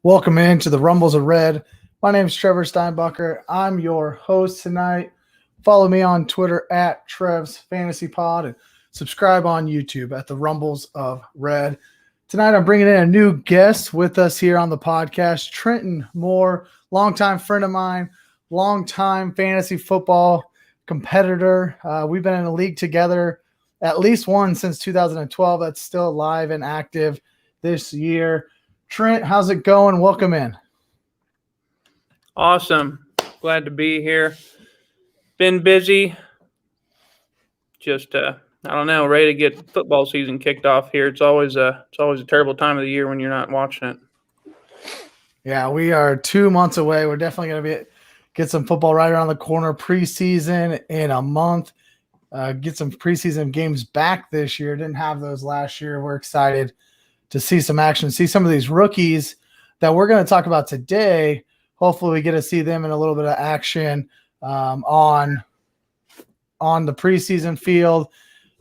Welcome into the Rumbles of Red. My name is Trevor Steinbucker. I'm your host tonight. Follow me on Twitter at Trev's Fantasy Pod and subscribe on YouTube at the Rumbles of Red. Tonight I'm bringing in a new guest with us here on the podcast, Trenton Moore, longtime friend of mine, longtime fantasy football competitor. We've been in a league together, at least one since 2012 that's still alive and active this year. Trent, how's it going? Welcome in. Awesome. Glad to be here. Been busy. Just I don't know, ready to get football season kicked off here. It's always a terrible time of the year when you're not watching it. Yeah, we are 2 months away. We're definitely going to get some football right around the corner. Preseason in a month. Get some preseason games back this year. Didn't have those last year. We're excited to see some action, see some of these rookies that we're going to talk about today. Hopefully we get to see them in a little bit of action on the preseason field.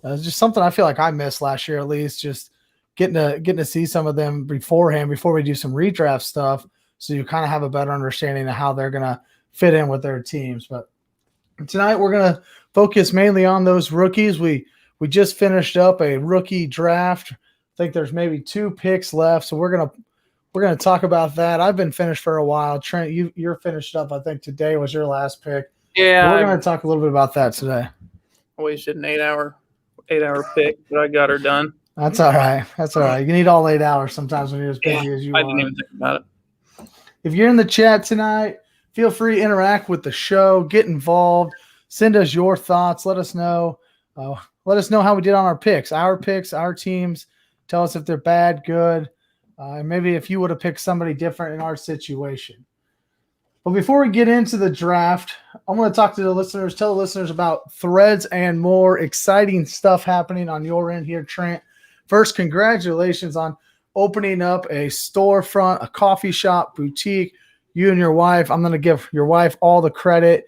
Just something I feel like I missed last year, at least, just getting to see some of them beforehand before we do some redraft stuff, so you kind of have a better understanding of how they're going to fit in with their teams. But tonight we're going to focus mainly on those rookies. We just finished up a rookie draft. I think there's maybe 2 picks left, so we're gonna talk about that. I've been finished for a while. Trent, you're finished up. I think today was your last pick. Yeah, so we're gonna talk a little bit about that today. I wasted an 8-hour pick, but I got her done. That's all right. That's all right. You need all 8 hours sometimes when you're as busy as you are. I didn't even think about it. If you're in the chat tonight, feel free to interact with the show. Get involved. Send us your thoughts. Let us know. Let us know how we did on our picks, our teams. Tell us if they're bad, good, and maybe if you would have picked somebody different in our situation. But before we get into the draft, I want to talk to the listeners, tell the listeners about Threads and More. Exciting stuff happening on your end here, Trent. First, congratulations on opening up a storefront, a coffee shop, boutique. You and your wife, I'm going to give your wife all the credit.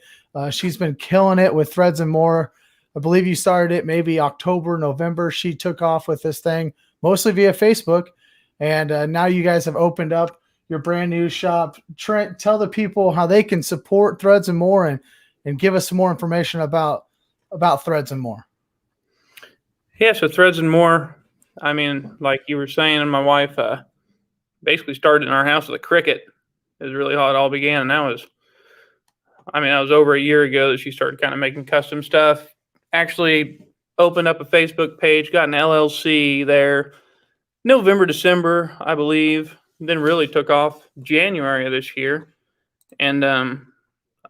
She's been killing it with Threads and More. I believe you started it maybe October, November. She took off with this thing, mostly via Facebook. And now you guys have opened up your brand new shop. Trent, tell the people how they can support Threads and More and give us some more information about Threads and More. Yeah, so Threads and More, I mean, like you were saying, and my wife basically started in our house with a Cricut. It was really how it all began. And that was over a year ago that she started kind of making custom stuff. Actually opened up a Facebook page, got an LLC there November, December, I believe. Then really took off January of this year. And,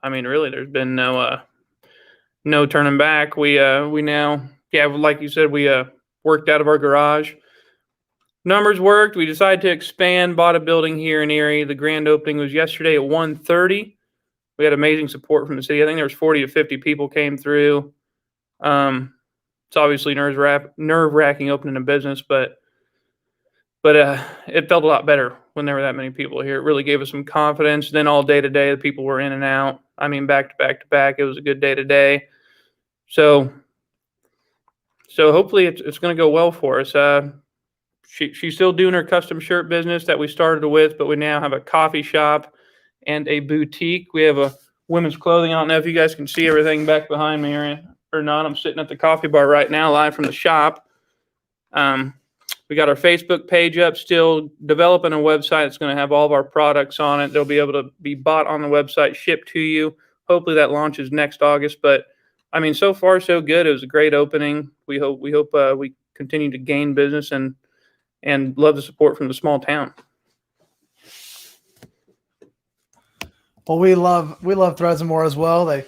really there's been no turning back. We now, like you said, we worked out of our garage. Numbers worked. We decided to expand, bought a building here in Erie. The grand opening was yesterday at 1:30. We had amazing support from the city. I think there was 40 to 50 people came through. It's obviously nerve-wracking opening a business, but it felt a lot better when there were that many people here. It really gave us some confidence. Then all day today, the people were in and out. I mean, back to back to back. It was a good day today. So hopefully it's going to go well for us. She's still doing her custom shirt business that we started with, but we now have a coffee shop and a boutique. We have a women's clothing. I don't know if you guys can see everything back behind me or not. I'm sitting at the coffee bar right now, live from the shop. We got our Facebook page up, still developing a website that's going to have all of our products on it. They'll be able to be bought on the website, shipped to you. Hopefully that launches next August. But I mean, so far so good. It was a great opening. We hope we continue to gain business and love the support from the small town. Well, we love Threads and More as well. They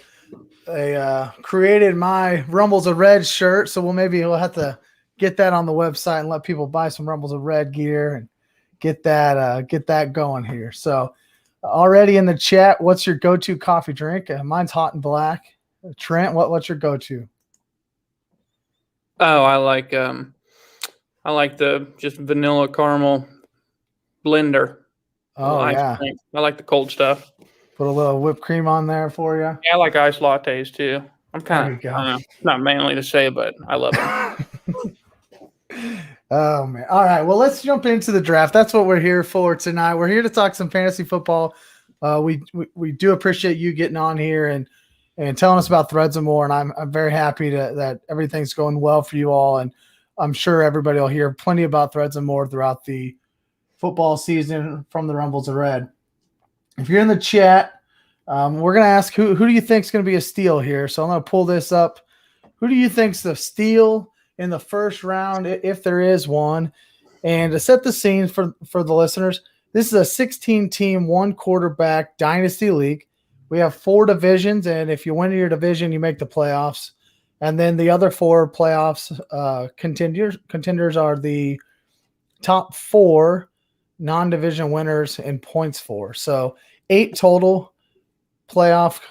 created my Rumbles of Red shirt, so we'll have to get that on the website and let people buy some Rumbles of Red gear and get that going here. So already in the chat, what's your go-to coffee drink? Mine's hot and black. Trent, what's your go-to? Oh, I like the just vanilla caramel blender. Oh, yeah. I like the cold stuff. Put a little whipped cream on there for you. Yeah, I like iced lattes too. I'm kind of not manly to say, but I love them. Oh man. All right. Well, let's jump into the draft. That's what we're here for tonight. We're here to talk some fantasy football. We do appreciate you getting on here and telling us about Threads and More. And I'm very happy that everything's going well for you all. And I'm sure everybody will hear plenty about Threads and More throughout the football season from the Rumbles of Red. If you're in the chat, we're going to ask who do you think is going to be a steal here? So I'm going to pull this up. Who do you think's the steal in the first round, if there is one? And to set the scene for the listeners, this is a 16-team, one-quarterback dynasty league. We have 4 divisions, and if you win your division, you make the playoffs. And then the other 4 playoffs contenders are the top 4 non-division winners in points for. So 8 total playoff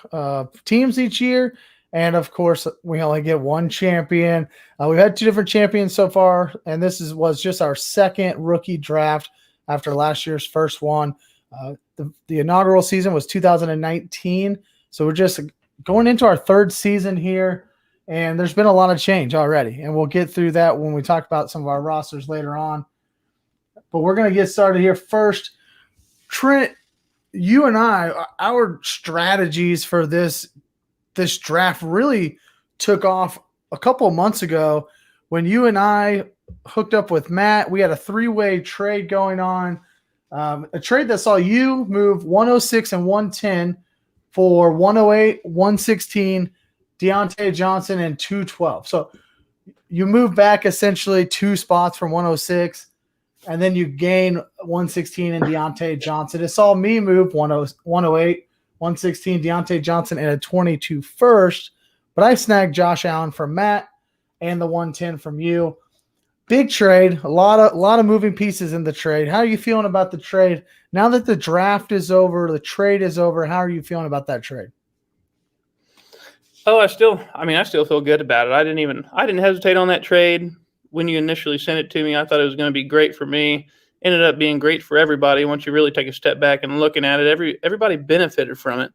teams each year. And of course, we only get one champion. We've had 2 different champions so far, and this was just our second rookie draft after last year's first one. The inaugural season was 2019, so we're just going into our 3rd season here, and there's been a lot of change already, and we'll get through that when we talk about some of our rosters later on. But we're going to get started here first. Trent, you and I, our strategies for this draft really took off a couple of months ago when you and I hooked up with Matt. We had a 3-way trade going on, a trade that saw you move 106 and 110 for 108, 116, Deontay Johnson, and 212. So you move back essentially 2 spots from 106, and then you gain 116 and Deontay Johnson. It saw me move 108, 116, Deontay Johnson, and a 22 first, but I snagged Josh Allen from Matt and the 110 from you. Big trade, a lot of moving pieces in the trade. How are you feeling about the trade now that the draft is over, the trade is over? How are you feeling about that trade? Oh, I still feel good about it. I didn't hesitate on that trade when you initially sent it to me. I thought it was going to be great for me. Ended up being great for everybody. Once you really take a step back and looking at it, everybody benefited from it.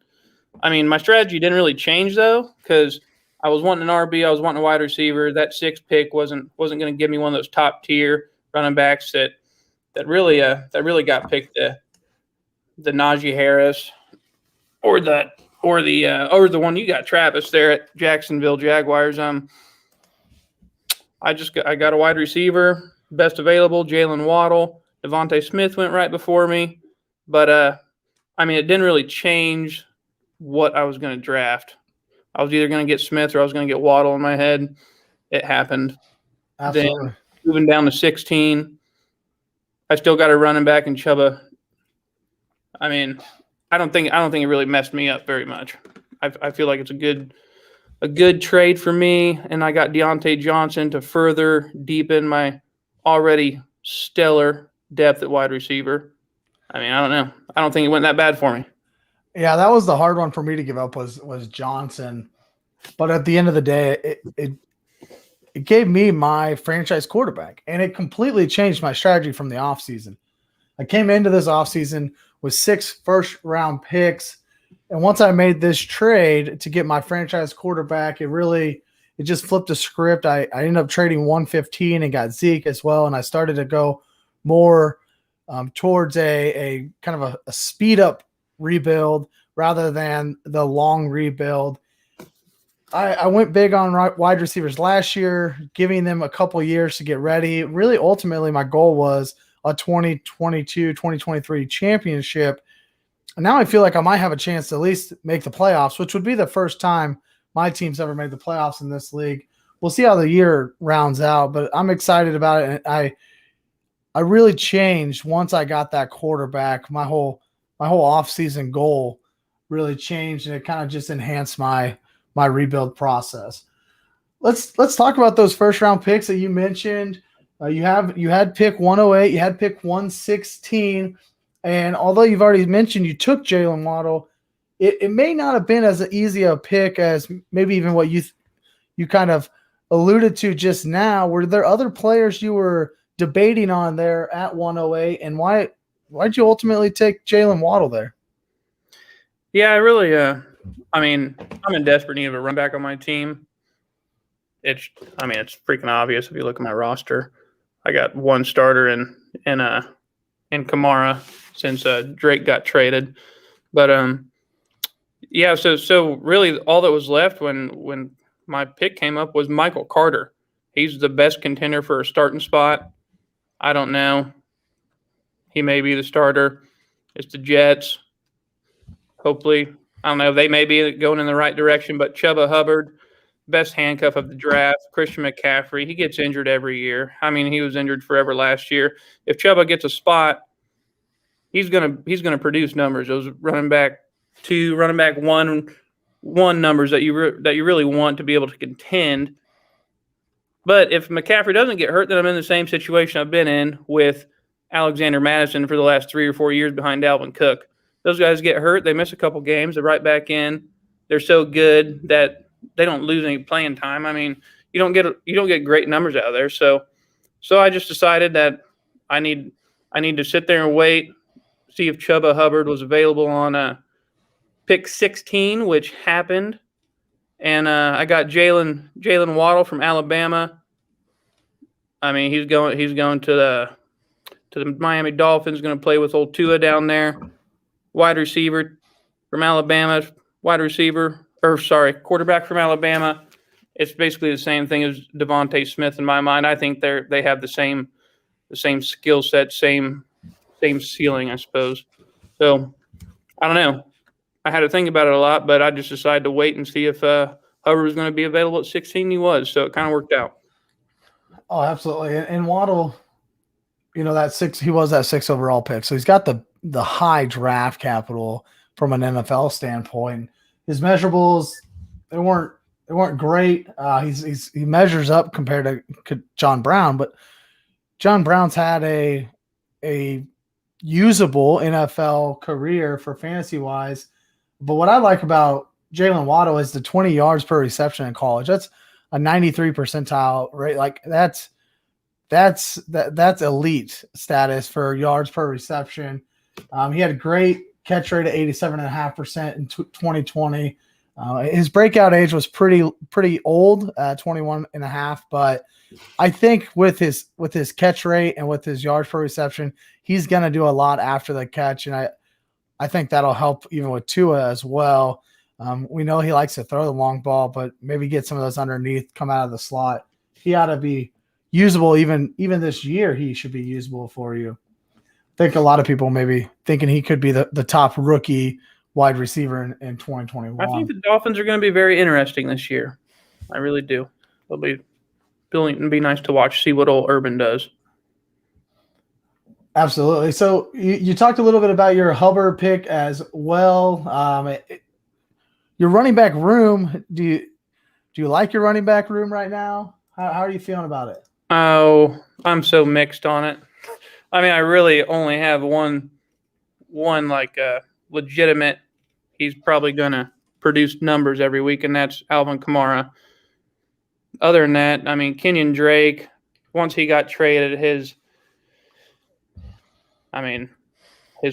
I mean, my strategy didn't really change though, because I was wanting an RB, I was wanting a wide receiver. That 6th pick wasn't going to give me one of those top tier running backs that really got picked. The Najee Harris, or the one you got, Travis, there at Jacksonville Jaguars. I got a wide receiver, best available, Jalen Waddle. Devontae Smith went right before me, but it didn't really change what I was going to draft. I was either going to get Smith or I was going to get Waddle in my head. It happened. Absolutely. Then moving down to 16, I still got a running back in Chuba. I don't think it really messed me up very much. I feel like it's a good trade for me, and I got Deontay Johnson to further deepen my already stellar depth at wide receiver. I don't know. I don't think it went that bad for me. Yeah, that was the hard one for me to give up was Johnson. But at the end of the day, it gave me my franchise quarterback, and it completely changed my strategy from the offseason. I came into this offseason with 6 first-round picks, and once I made this trade to get my franchise quarterback, it just flipped a script. I ended up trading 115 and got Zeke as well, and I started to go more towards a kind of a speed-up rebuild rather than the long rebuild. I went big on wide receivers last year, giving them a couple years to get ready. Really, ultimately, my goal was a 2022, 2023 championship. And now I feel like I might have a chance to at least make the playoffs, which would be the first time my team's ever made the playoffs in this league. We'll see how the year rounds out, but I'm excited about it. And I really changed once I got that quarterback. My whole offseason goal really changed, and it kind of just enhanced my rebuild process. Let's talk about those first round picks that you mentioned. You had pick 108, you had pick 116, and although you've already mentioned you took Jalen Waddle, it may not have been as easy a pick as maybe even what you kind of alluded to just now. Were there other players you were debating on there at 108, and why'd you ultimately take Jalen Waddle there? Yeah, I really I'm in desperate need of a run back on my team. It's freaking obvious if you look at my roster. I got one starter in Kamara since Drake got traded. But yeah, so really all that was left when my pick came up was Michael Carter. He's the best contender for a starting spot. I don't know. He may be the starter. It's the Jets. Hopefully, I don't know. They may be going in the right direction, but Chuba Hubbard, best handcuff of the draft. Christian McCaffrey, he gets injured every year. I mean, he was injured forever last year. If Chuba gets a spot, he's gonna produce numbers. Those running back 2, running back 1 numbers that you really want to be able to contend. But if McCaffrey doesn't get hurt, then I'm in the same situation I've been in with Alexander Madison for the last 3 or 4 years behind Dalvin Cook. Those guys get hurt, they miss a couple games, they're right back in. They're so good that they don't lose any playing time. I mean, you don't get great numbers out of there. So I just decided that I need to sit there and wait, see if Chuba Hubbard was available on pick 16, which happened. And I got Jalen Waddle from Alabama. I mean, he's going to the Miami Dolphins, going to play with old Tua down there. Wide receiver from Alabama, quarterback from Alabama. It's basically the same thing as Devontae Smith in my mind. I think they have the same skill set, same ceiling, I suppose. So I don't know. I had to think about it a lot, but I just decided to wait and see if Hubbard was going to be available at 16. He was, so it kind of worked out. Oh, absolutely. And Waddle, he was that 6 overall pick, so he's got the high draft capital from an NFL standpoint. His measurables, they weren't great. He measures up compared to John Brown, but John Brown's had a usable NFL career for fantasy wise. But what I like about Jalen Waddle is the 20 yards per reception in college. That's a 93 percentile rate. Like that's elite status for yards per reception. He had a great catch rate of 87.5% in 2020. His breakout age was pretty old, 21.5. But I think with his catch rate and with his yards per reception, he's going to do a lot after the catch, and I think that'll help even with Tua as well. We know he likes to throw the long ball, but maybe get some of those underneath, come out of the slot. He ought to be usable even this year. He should be usable for you. I think a lot of people maybe thinking he could be the top rookie wide receiver in 2021. I think the Dolphins are going to be very interesting this year. I really do. It'll be nice to watch, see what old Urban does. Absolutely. So you talked a little bit about your Hubbard pick as well. Your running back room, do you like your running back room right now? How are you feeling about it? Oh, I'm so mixed on it. I mean, I really only have one legitimate. He's probably going to produce numbers every week, and that's Alvin Kamara. Other than that, I mean, Kenyon Drake, once he got traded, his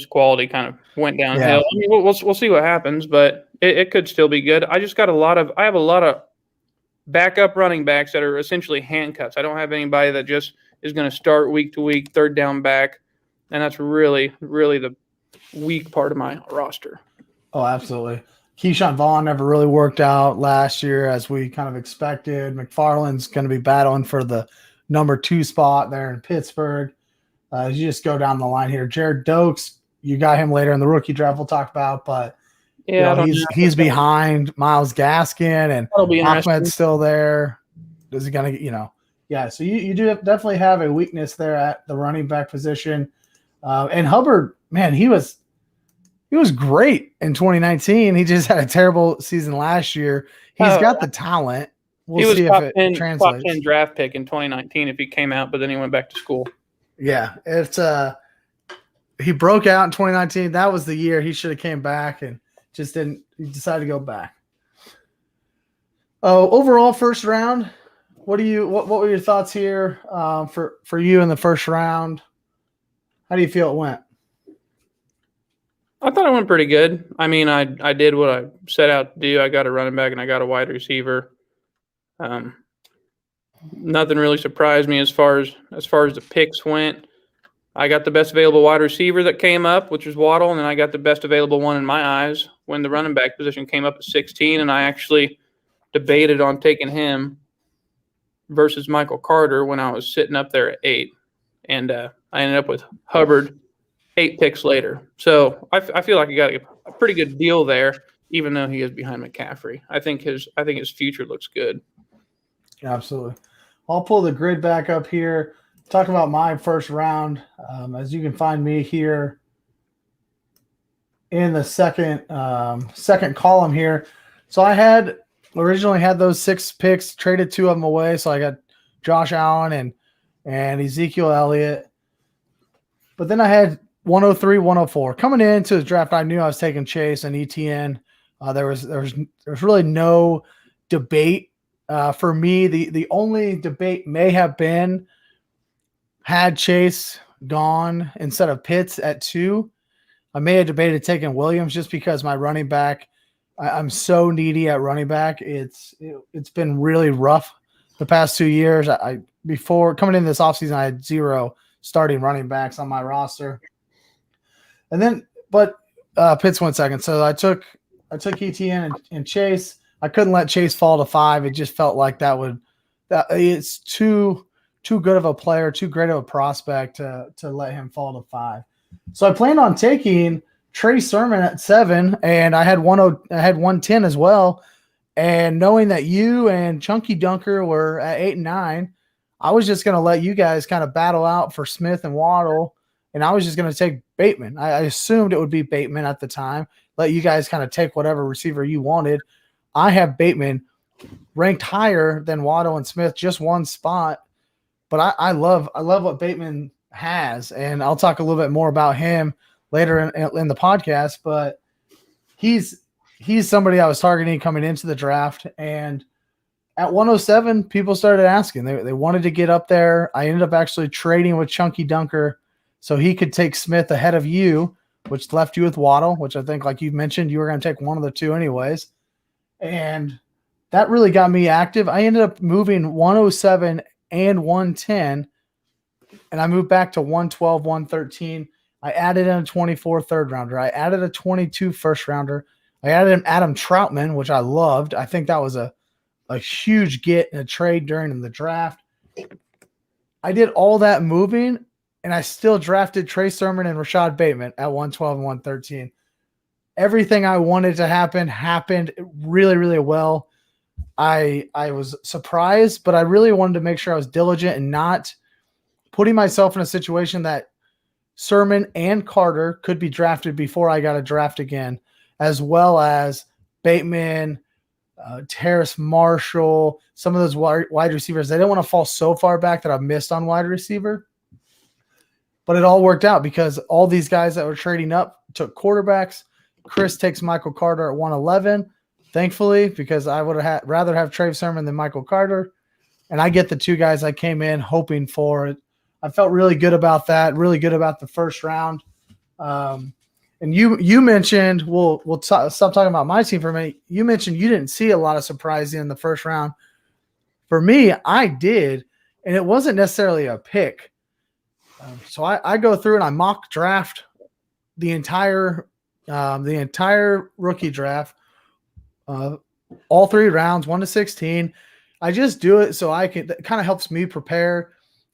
quality kind of went downhill. Yeah. I mean, we'll see what happens, but it could still be good. I just got I have a lot of backup running backs that are essentially handcuffs. I don't have anybody that just is going to start week to week, third down back, and that's really, really the weak part of my roster. Oh, absolutely. Keyshawn Vaughn never really worked out last year as we kind of expected. McFarland's going to be battling for the number 2 spot there in Pittsburgh. You just go down the line here. Jared Dokes, you got him later in the rookie draft we'll talk about, but yeah, he's behind Myles Gaskin, and Ahmed's still there. Is he going to, yeah, so you do definitely have a weakness there at the running back position. And Hubbard, man, he was great in 2019. He just had a terrible season last year. He's got the talent. We'll see if it translates. Top 10 draft pick in 2019 if he came out, but then he went back to school. Yeah, it's he broke out in 2019. That was the year he should have came back and just didn't. He decided to go back. Oh, overall first round. What were your thoughts here for you in the first round? How do you feel it went? I thought it went pretty good. I mean, I did what I set out to do. I got a running back and I got a wide receiver. nothing really surprised me as far as the picks went. I got the best available wide receiver that came up, which was Waddle, and then I got the best available one in my eyes when the running back position came up at 16, and I actually debated on taking him versus Michael Carter when I was sitting up there at 8, and I ended up with Hubbard 8 picks later. So I feel like I got a pretty good deal there, even though he is behind McCaffrey. I think his future looks good. Absolutely. I'll pull the grid back up here. Talk about my first round. As you can find me here in the second column here. So I originally had those 6 picks, traded 2 of them away. So I got Josh Allen and Ezekiel Elliott. But then I had 103, 104. Coming into the draft, I knew I was taking Chase and ETN. There was really no debate for me. The only debate may have been, had Chase gone instead of Pitts at 2, I may have debated taking Williams just because my running back, I'm so needy at running back. It's been really rough the past 2 years. Before coming in this offseason, I had 0 starting running backs on my roster. And then, but Pitts went second. So I took ETN and Chase. I couldn't let Chase fall to 5. It just felt like it's too good of a player, too great of a prospect to let him fall to 5. So I planned on taking Trey Sermon at 7, and I had 110 as well. And knowing that you and Chunky Dunker were at 8 and 9, I was just going to let you guys kind of battle out for Smith and Waddle, and I was just going to take Bateman. I assumed it would be Bateman at the time. Let you guys kind of take whatever receiver you wanted. I have Bateman ranked higher than Waddle and Smith, just 1 spot. But I love what Bateman has, and I'll talk a little bit more about him later in the podcast. But he's somebody I was targeting coming into the draft, and at 107, people started asking. They wanted to get up there. I ended up actually trading with Chunky Dunker so he could take Smith ahead of you, which left you with Waddle, which I think, like you mentioned, you were going to take one of the 2 anyways. And that really got me active. I ended up moving 107 and 110, and I moved back to 112, 113. I added in a 24 third rounder. I added a 22 first rounder. I added an Adam Troutman, which I loved. I think that was a huge get in a trade during the draft. I did all that moving, and I still drafted Trey Sermon and Rashad Bateman at 112 and 113. Everything I wanted to happen happened really, really well. I was surprised, but I really wanted to make sure I was diligent and not putting myself in a situation that Sermon and Carter could be drafted before I got a draft again, as well as Bateman, Terrace Marshall, some of those wide receivers. I didn't want to fall so far back that I missed on wide receiver. But it all worked out because all these guys that were trading up took quarterbacks. Chris takes Michael Carter at 111, thankfully, because I would have rather have Trey Sermon than Michael Carter. And I get the 2 guys I came in hoping for. I felt really good about that, really good about the first round. And you mentioned, we'll stop talking about my team for a minute. You mentioned you didn't see a lot of surprise in the first round. For me, I did, and it wasn't necessarily a pick. So I go through and I mock draft the entire rookie draft, all 3 rounds, 1 to 16. I just do it so that kind of helps me prepare.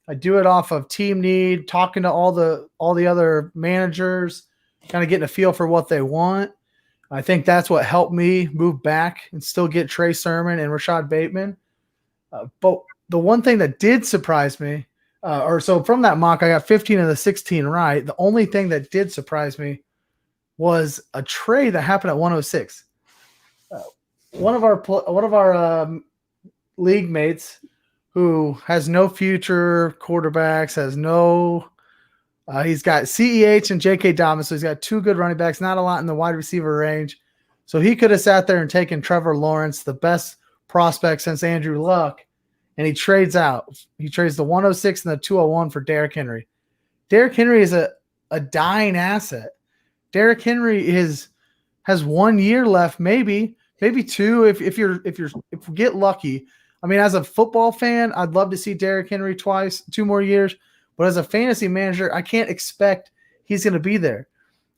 I do it off of team need, talking to all the other managers, kind of getting a feel for what they want. I think that's what helped me move back and still get Trey Sermon and Rashad Bateman. But the one thing that did surprise me, so from that mock, I got 15 of the 16 right. The only thing that did surprise me was a trade that happened at 106. One of our league mates who has no future quarterbacks, he's got CEH and J.K. Dobbins, so he's got 2 good running backs, not a lot in the wide receiver range. So he could have sat there and taken Trevor Lawrence, the best prospect since Andrew Luck, and he trades out. He trades the 106 and the 201 for Derrick Henry. Derrick Henry is a dying asset. Derrick Henry has 1 year left, maybe 2 if we get lucky. I mean, as a football fan, I'd love to see Derrick Henry 2 more years. But as a fantasy manager, I can't expect he's going to be there.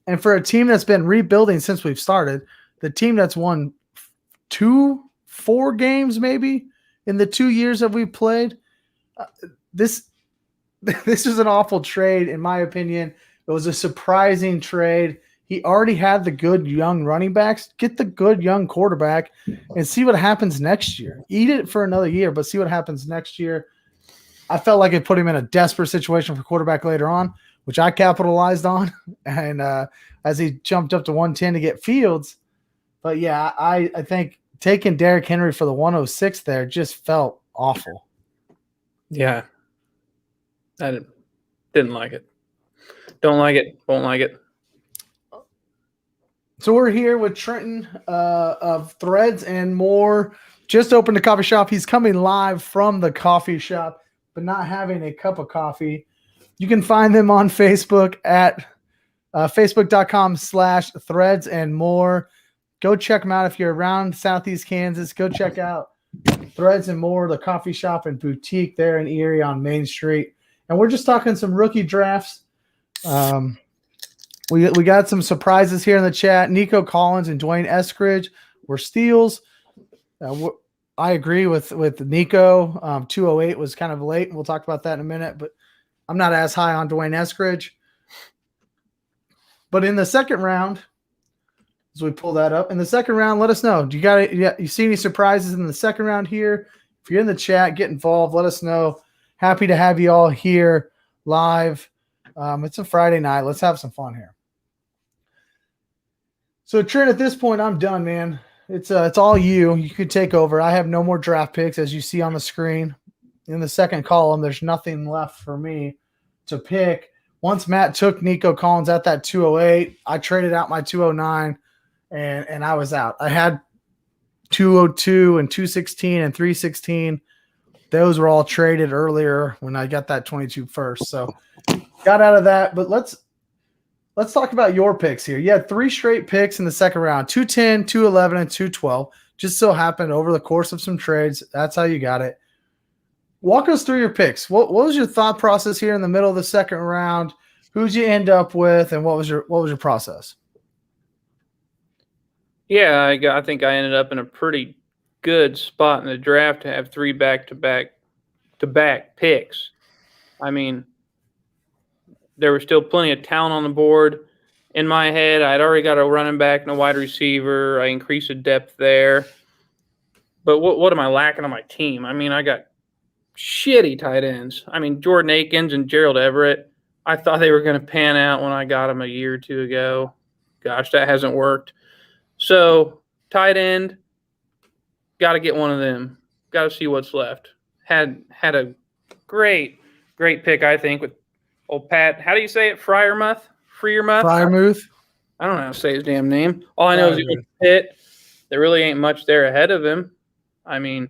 And for a team that's been rebuilding since we've started, the team that's won 4 games maybe in the 2 years that we've played, this is an awful trade, in my opinion. It was a surprising trade. He already had the good young running backs. Get the good young quarterback and see what happens next year. Eat it for another year, but see what happens next year. I felt like it put him in a desperate situation for quarterback later on, which I capitalized on. And as he jumped up to 110 to get Fields. But yeah, I think taking Derrick Henry for the 106 there just felt awful. Yeah. I didn't like it. Don't like it. Won't like it. So we're here with Trenton of Threads and More. Just opened a coffee shop. He's coming live from the coffee shop, but not having a cup of coffee. You can find them on Facebook at facebook.com/threads and more. Go check them out if you're around Southeast Kansas. Go check out Threads and More, the coffee shop and boutique there in Erie on Main Street. And we're just talking some rookie drafts. We got some surprises here in the chat. Nico Collins and Dwayne Eskridge were steals. I agree with Nico. 208 was kind of late. We'll talk about that in a minute, but I'm not as high on Dwayne Eskridge. But in the second round, as we pull that up, in the second round, let us know. Do you see any surprises in the second round here? If you're in the chat, get involved. Let us know. Happy to have you all here live. It's a Friday night. Let's have some fun here. So Trent, at this point, I'm done, man. It's all you. You could take over. I have no more draft picks, as you see on the screen. In the second column, there's nothing left for me to pick. Once Matt took Nico Collins at that 208, I traded out my 209, and I was out. I had 202 and 216 and 316. Those were all traded earlier when I got that 22 first. So got out of that. But let's talk about your picks here. You had 3 straight picks in the second round, 210, 211, and 212. Just so happened over the course of some trades. That's how you got it. Walk us through your picks. What was your thought process here in the middle of the second round? Who'd you end up with, and what was your process? Yeah, I think I ended up in a pretty good spot in the draft to have 3 back-to-back picks. I mean, there was still plenty of talent on the board. In my head, I'd already got a running back and a wide receiver. I increased the depth there. But what am I lacking on my team? I mean, I got shitty tight ends. I mean, Jordan Akins and Gerald Everett, I thought they were going to pan out when I got them a year or 2 ago. Gosh, that hasn't worked. So, tight end, got to get one of them. Got to see what's left. Had a great pick, I think, with old Pat. How do you say it? Freiermuth? Freiermuth? I don't know how to say his damn name. All I know is he's hit. There really ain't much there ahead of him. I mean,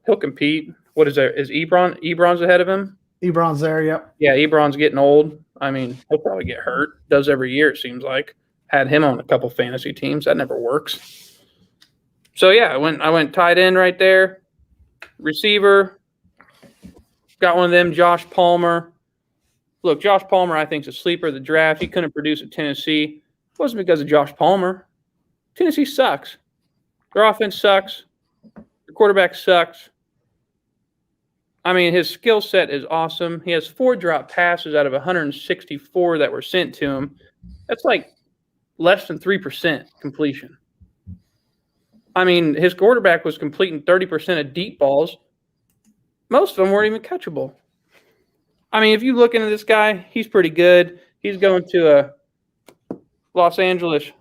he'll compete. What is there? Is Ebron's ahead of him? Ebron's there, yep. Yeah, Ebron's getting old. I mean, he'll probably get hurt. Does every year, it seems like. Had him on a couple fantasy teams. That never works. So, yeah, I went tight end right there. Receiver. Got one of them, Josh Palmer. Look, Josh Palmer, I think, is a sleeper of the draft. He couldn't produce at Tennessee. It wasn't because of Josh Palmer. Tennessee sucks. Their offense sucks. Their quarterback sucks. I mean, his skill set is awesome. He has 4 drop passes out of 164 that were sent to him. That's like less than 3% completion. I mean, his quarterback was completing 30% of deep balls. Most of them weren't even catchable. I mean, if you look into this guy, he's pretty good. He's going to a Los Angeles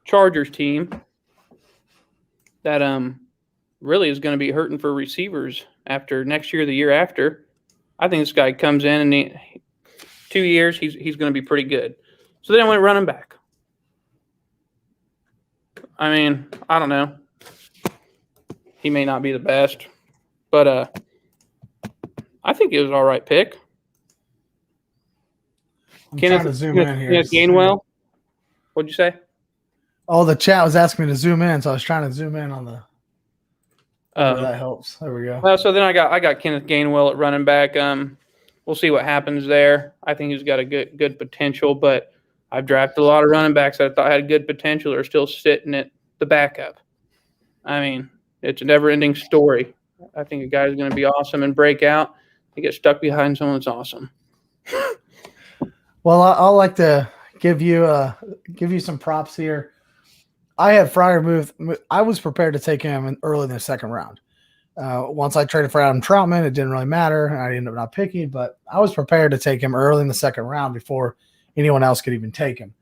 Chargers team that really is going to be hurting for receivers after next year, the year after. I think this guy comes in and 2 years, he's going to be pretty good. So then I went running back. I mean, I don't know. He may not be the best, but I think it was an all right pick. I'm trying to zoom in here. Kenneth Gainwell. What'd you say? Oh, the chat was asking me to zoom in, so I was trying to zoom in on the That helps. There we go. Well, so then I got Kenneth Gainwell at running back. We'll see what happens there. I think he's got a good potential, but I've drafted a lot of running backs that I thought had good potential that are still sitting at the backup. I mean, it's a never-ending story. I think a guy's going to be awesome and break out. He gets stuck behind someone that's awesome. Well, I'll like to give you some props here. I had Freiermuth. I was prepared to take him early in the second round. Once I traded for Adam Troutman, it didn't really matter. I ended up not picking, but I was prepared to take him early in the second round before anyone else could even take him.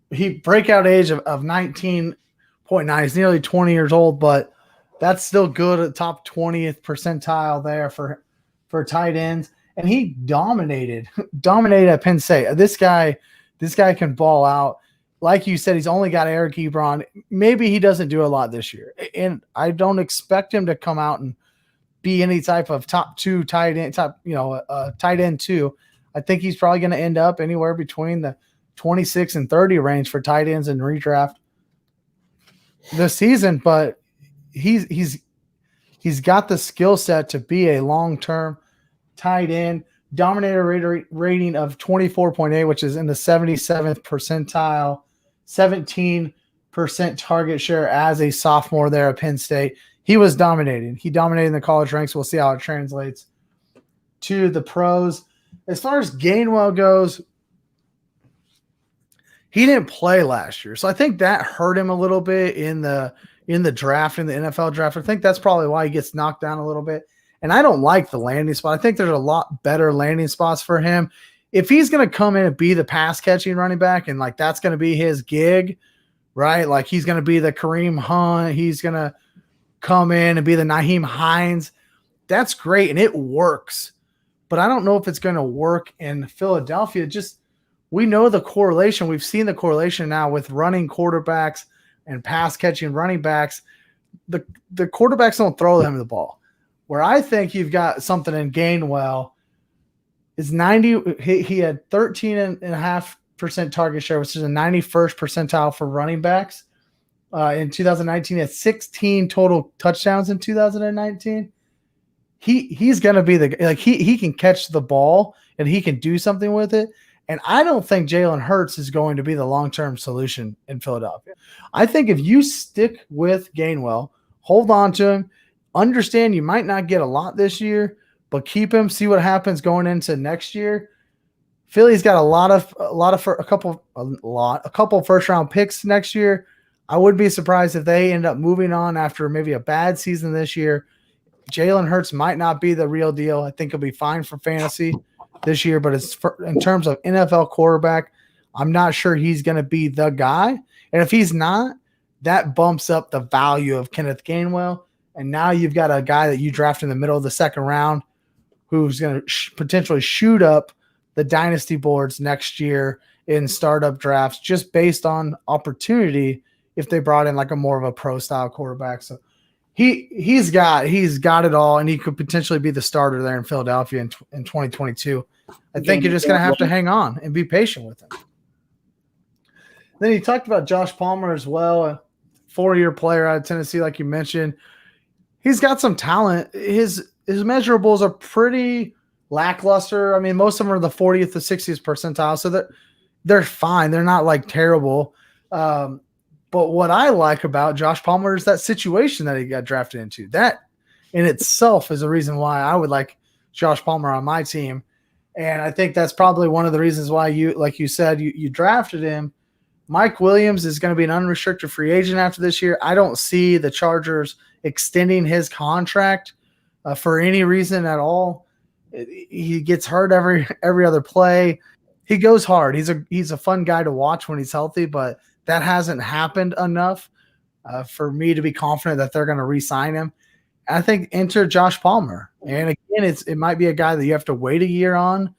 He breakout age of 19.9. He's nearly 20 years old, but that's still good at top 20th percentile there for tight ends. And he dominated at Penn State. This guy can ball out. Like you said, he's only got Eric Ebron. Maybe he doesn't do a lot this year. And I don't expect him to come out and be any type of top two tight end, tight end two. I think he's probably going to end up anywhere between the 26 and 30 range for tight ends in redraft this season. But he's got the skill set to be a long-term tight end. Dominator rating of 24.8, which is in the 77th percentile, 17% target share as a sophomore there at Penn State. He was dominating. He dominated in the college ranks. We'll see how it translates to the pros. As far as Gainwell goes, he didn't play last year. So I think that hurt him a little bit in the draft, in the NFL draft. I think that's probably why he gets knocked down a little bit. And I don't like the landing spot. I think there's a lot better landing spots for him. If he's going to come in and be the pass-catching running back and, like, that's going to be his gig, right? Like, he's going to be the Kareem Hunt. He's going to come in and be the Nyheim Hines. That's great, and it works. But I don't know if it's going to work in Philadelphia. Just we know the correlation. We've seen the correlation now with running quarterbacks and pass-catching running backs. The quarterbacks don't throw them the ball. Where I think you've got something in Gainwell is 90. He had 13.5% target share, which is a 91st percentile for running backs. In 2019, he had 16 total touchdowns in 2019. He's going to be he can catch the ball and he can do something with it. And I don't think Jalen Hurts is going to be the long-term solution in Philadelphia. I think if you stick with Gainwell, hold on to him, understand you might not get a lot this year, but keep him, see what happens going into next year. Philly's got a couple first round picks next year. I wouldn't be surprised if they end up moving on after maybe a bad season this year. Jalen Hurts might not be the real deal. I think he'll be fine for fantasy this year, but in terms of NFL quarterback, I'm not sure he's going to be the guy. And if he's not, that bumps up the value of Kenneth Gainwell. And now you've got a guy that you draft in the middle of the second round who's going to potentially shoot up the dynasty boards next year in startup drafts just based on opportunity if they brought in like a more of a pro-style quarterback. So he's got it all, and he could potentially be the starter there in Philadelphia in 2022. I think you're just going to have to hang on and be patient with him. Then he talked about Josh Palmer as well, a 4-year player out of Tennessee, like you mentioned. He's got some talent. His measurables are pretty lackluster. I mean, most of them are the 40th to 60th percentile, so they're fine. They're not like terrible. But what I like about Josh Palmer is that situation that he got drafted into. That in itself is a reason why I would like Josh Palmer on my team. And I think that's probably one of the reasons why you drafted him. Mike Williams is going to be an unrestricted free agent after this year. I don't see the Chargers extending his contract for any reason at all. He gets hurt every other play. He goes hard. He's a fun guy to watch when he's healthy, but that hasn't happened enough for me to be confident that they're going to re-sign him. I think enter Josh Palmer. And again, it might be a guy that you have to wait a year on.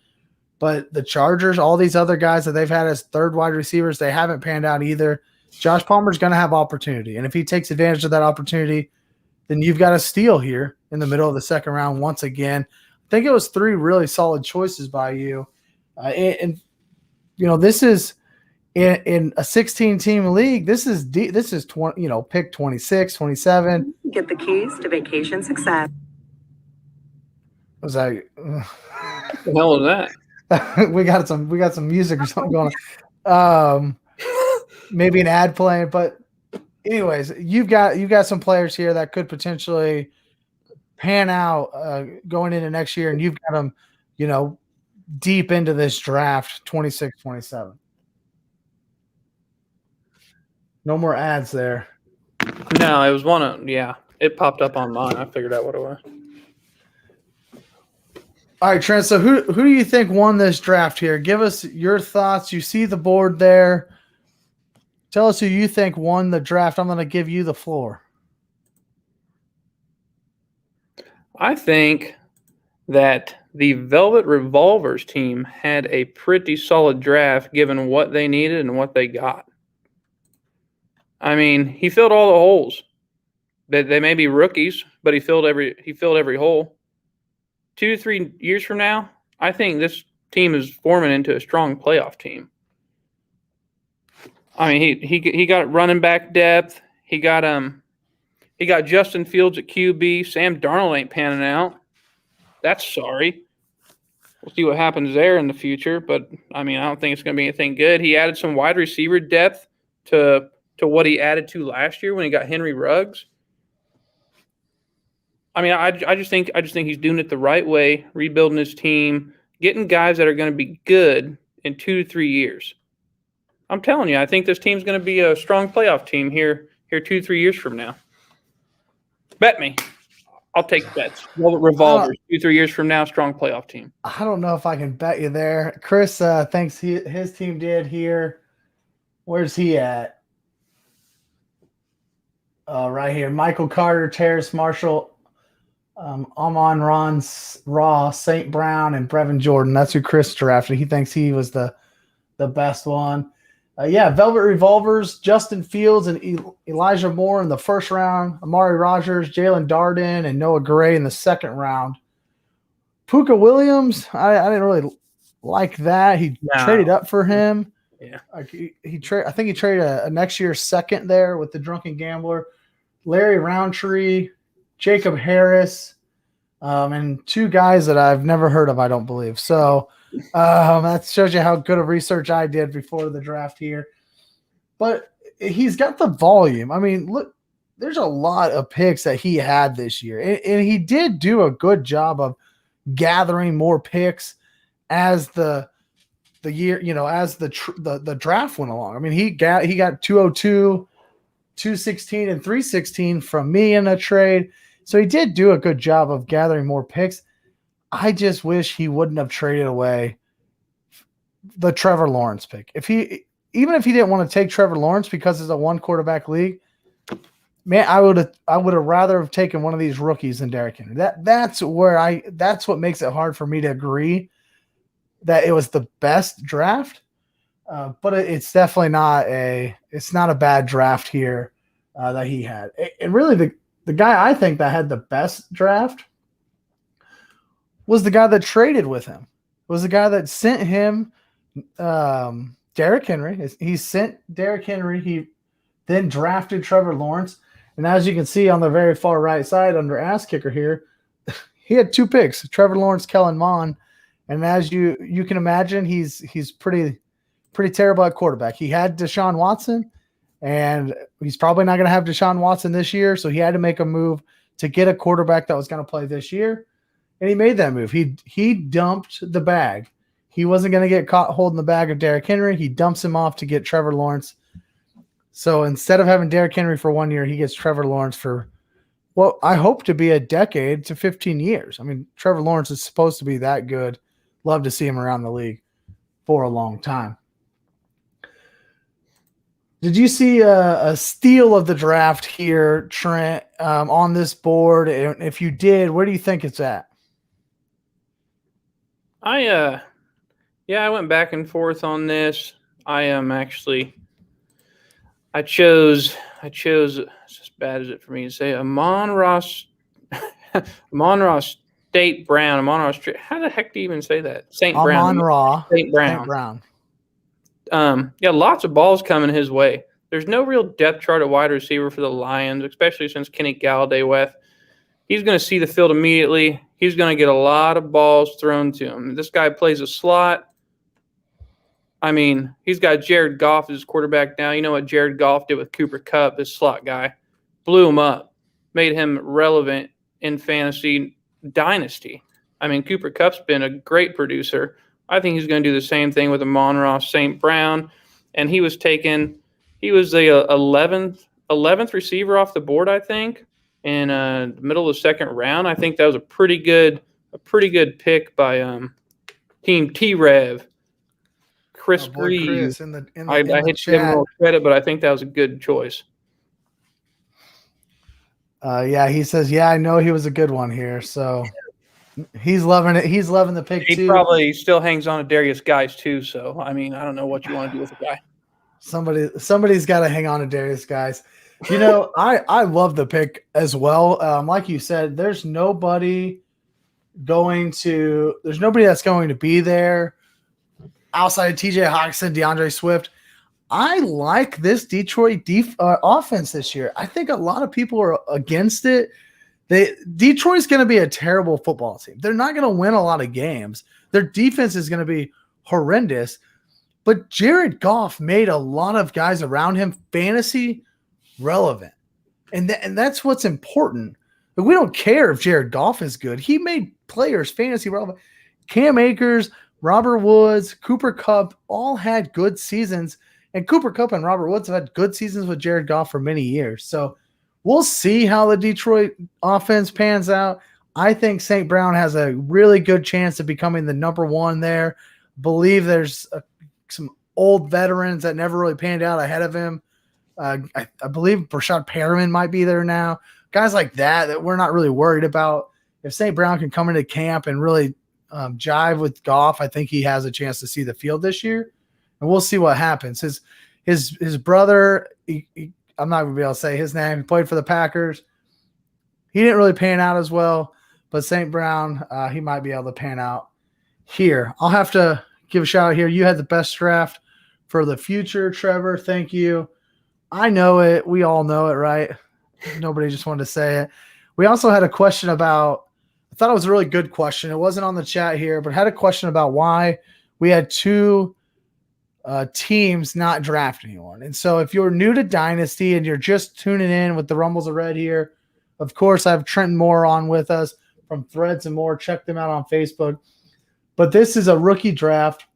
But the Chargers, all these other guys that they've had as third wide receivers, they haven't panned out either. Josh Palmer's going to have opportunity. And if he takes advantage of that opportunity, then you've got a steal here in the middle of the second round once again. I think it was 3 really solid choices by you. This is in a 16-team league, this is 20, pick 26, 27. Get the keys to vacation success. Was I? What the hell was that? we got some music or something going on. Maybe an ad playing, but anyways, you've got some players here that could potentially pan out going into next year, and you've got them, deep into this draft, 26, 27. No more ads there. No, it was one of it popped up on mine. I figured out what it was. All right, Trent. So who do you think won this draft here? Give us your thoughts. You see the board there. Tell us who you think won the draft. I'm going to give you the floor. I think that the Velvet Revolvers team had a pretty solid draft given what they needed and what they got. I mean, he filled all the holes. They may be rookies, but he filled every hole. 2 to 3 years from now, I think this team is forming into a strong playoff team. I mean, he got running back depth. He got Justin Fields at QB. Sam Darnold ain't panning out. That's sorry. We'll see what happens there in the future, but I mean, I don't think it's going to be anything good. He added some wide receiver depth to what he added to last year when he got Henry Ruggs. I mean, I just think he's doing it the right way, rebuilding his team, getting guys that are going to be good in 2 to 3 years. I'm telling you, I think this team's going to be a strong playoff team here 2 to 3 years from now. Bet me. I'll take bets. Revolvers, 2 to 3 years from now, strong playoff team. I don't know if I can bet you there. Chris thinks his team did here. Where's he at? Right here. Michael Carter, Terrace Marshall, Amon Ross, St. Brown, and Brevin Jordan. That's who Chris drafted. He thinks he was the best one. Velvet Revolvers, Justin Fields and Elijah Moore in the first round, Amari Rogers, Jalen Darden, and Noah Gray in the second round. Puka Williams, I didn't really like that. He traded up for him. Yeah, I think he traded a next year's second there with the Drunken Gambler. Larry Roundtree, Jacob Harris, and 2 guys that I've never heard of, I don't believe. So that shows you how good of research I did before the draft here. But he's got the volume. I mean, look, there's a lot of picks that he had this year. And he did do a good job of gathering more picks as the year, as the draft went along. I mean, he got 202, 216, and 316 from me in a trade. So he did do a good job of gathering more picks. I just wish he wouldn't have traded away the Trevor Lawrence pick. Even if he didn't want to take Trevor Lawrence because it's a 1-quarterback league, man, I would have rather have taken one of these rookies than Derrick Henry. That's what makes it hard for me to agree that it was the best draft. But it's definitely not a bad draft here that he had. And really the guy I think that had the best draft was the guy that traded with him. It was the guy that sent him Derrick Henry. He sent Derrick Henry. He then drafted Trevor Lawrence. And as you can see on the very far right side under ass kicker here, he had 2 picks, Trevor Lawrence, Kellen Mond. And as you can imagine, he's pretty terrible at quarterback. He had Deshaun Watson, and he's probably not going to have Deshaun Watson this year. So he had to make a move to get a quarterback that was going to play this year. And he made that move. He dumped the bag. He wasn't going to get caught holding the bag of Derrick Henry. He dumps him off to get Trevor Lawrence. So instead of having Derrick Henry for 1 year, he gets Trevor Lawrence for what I hope to be a decade to 15 years. I mean, Trevor Lawrence is supposed to be that good. Love to see him around the league for a long time. Did you see a steal of the draft here, Trent, on this board? And if you did, where do you think it's at? I went back and forth on this. I chose, it's as bad as it for me to say, Amon Ross State Brown. How the heck do you even say that? St. Brown. Amon Ra. St. Brown. St. Brown. lots of balls coming his way. There's no real depth chart at wide receiver for the Lions, especially since Kenny Galladay left. He's going to see the field immediately. He's going to get a lot of balls thrown to him. This guy plays a slot. I mean, he's got Jared Goff as his quarterback now. You know what Jared Goff did with Cooper Kupp, this slot guy? Blew him up, made him relevant in fantasy dynasty. I mean, Cooper Kupp's been a great producer. I think he's going to do the same thing with Amon-Ra St. Brown. And he was the 11th receiver off the board, I think, in the middle of the second round. I think that was a pretty good pick by Team T-Rev. Chris Green. Chris I hate to give him more credit, but I think that was a good choice. He says, I know he was a good one here. So he's loving it. He's loving the pick, too. He probably still hangs on to Darius Guice, too. So, I mean, I don't know what you want to do with the guy. Somebody's got to hang on to Darius Guice. You know, I love the pick as well. Like you said, there's nobody that's going to be there outside of TJ Hawkinson, DeAndre Swift. I like this Detroit offense this year. I think a lot of people are against it. Detroit's going to be a terrible football team. They're not going to win a lot of games. Their defense is going to be horrendous. But Jared Goff made a lot of guys around him fantasy relevant. And that's what's important. But we don't care if Jared Goff is good. He made players fantasy relevant. Cam Akers, Robert Woods, Cooper Kupp all had good seasons. And Cooper Kupp and Robert Woods have had good seasons with Jared Goff for many years. So we'll see how the Detroit offense pans out. I think St. Brown has a really good chance of becoming the number one there. Believe there's some old veterans that never really panned out ahead of him. I believe Brashad Perriman might be there now. Guys like that we're not really worried about. If St. Brown can come into camp and really jive with Goff, I think he has a chance to see the field this year. And we'll see what happens. His brother, I'm not going to be able to say his name. He played for the Packers. He didn't really pan out as well, but St. Brown, he might be able to pan out here. I'll have to give a shout out here. You had the best draft for the future, Trevor. Thank you. I know it. We all know it, right? Nobody just wanted to say it. We also had a question about, I thought it was a really good question. It wasn't on the chat here, but had a question about why we had two teams not draft anyone. And so if you're new to Dynasty and you're just tuning in with the Rumbles of Red here, of course, I have Trenton Moore on with us from Threads and More. Check them out on Facebook. But this is a rookie draft.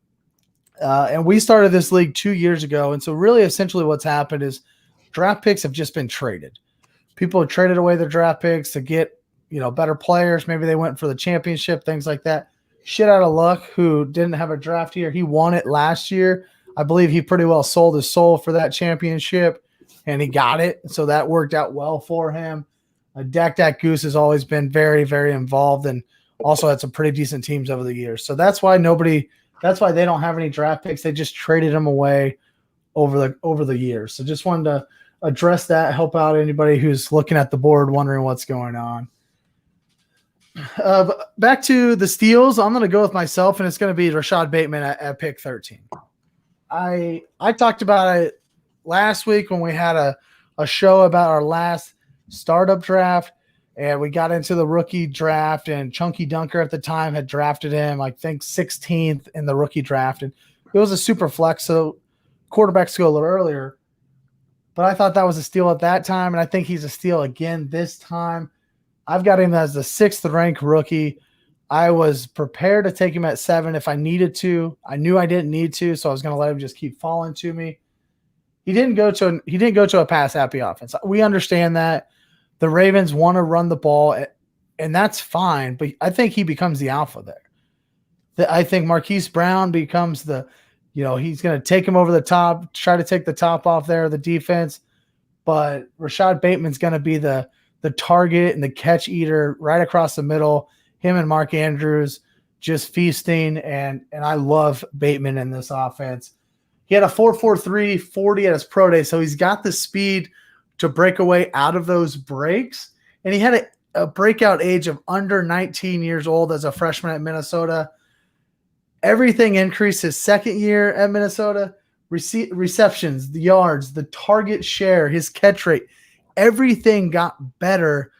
And we started this league 2 years ago. And so really essentially what's happened is draft picks have just been traded. People have traded away their draft picks to get, better players. Maybe they went for the championship, things like that. Shit out of luck, who didn't have a draft year. He won it last year. I believe he pretty well sold his soul for that championship, and he got it. So that worked out well for him. Dak Goose has always been very, very involved and also had some pretty decent teams over the years. So that's why they don't have any draft picks. They just traded them away over the years. So just wanted to address that, help out anybody who's looking at the board wondering what's going on. Back to the steals. I'm going to go with myself, and it's going to be Rashad Bateman at pick 13. I talked about it last week when we had a show about our last startup draft, and we got into the rookie draft, and Chunky Dunker at the time had drafted him, I think 16th in the rookie draft. And it was a super flex, so quarterbacks go a little earlier. But I thought that was a steal at that time, and I think he's a steal again this time. I've got him as the 6th ranked rookie. I was prepared to take him at 7 if I needed to. I knew I didn't need to, so I was going to let him just keep falling to me. He didn't go to a pass happy offense. We understand that. The Ravens want to run the ball, and that's fine, but I think he becomes the alpha there. I think Marquise Brown becomes he's going to take him over the top, try to take the top off there of the defense, but Rashad Bateman's going to be the target and the catch eater right across the middle. Him and Mark Andrews just feasting, and I love Bateman in this offense. He had a 4.43 40 at his pro day, so he's got the speed to break away out of those breaks. And he had a breakout age of under 19 years old as a freshman at Minnesota. Everything increased his second year at Minnesota. receptions, the yards, the target share, his catch rate, everything got better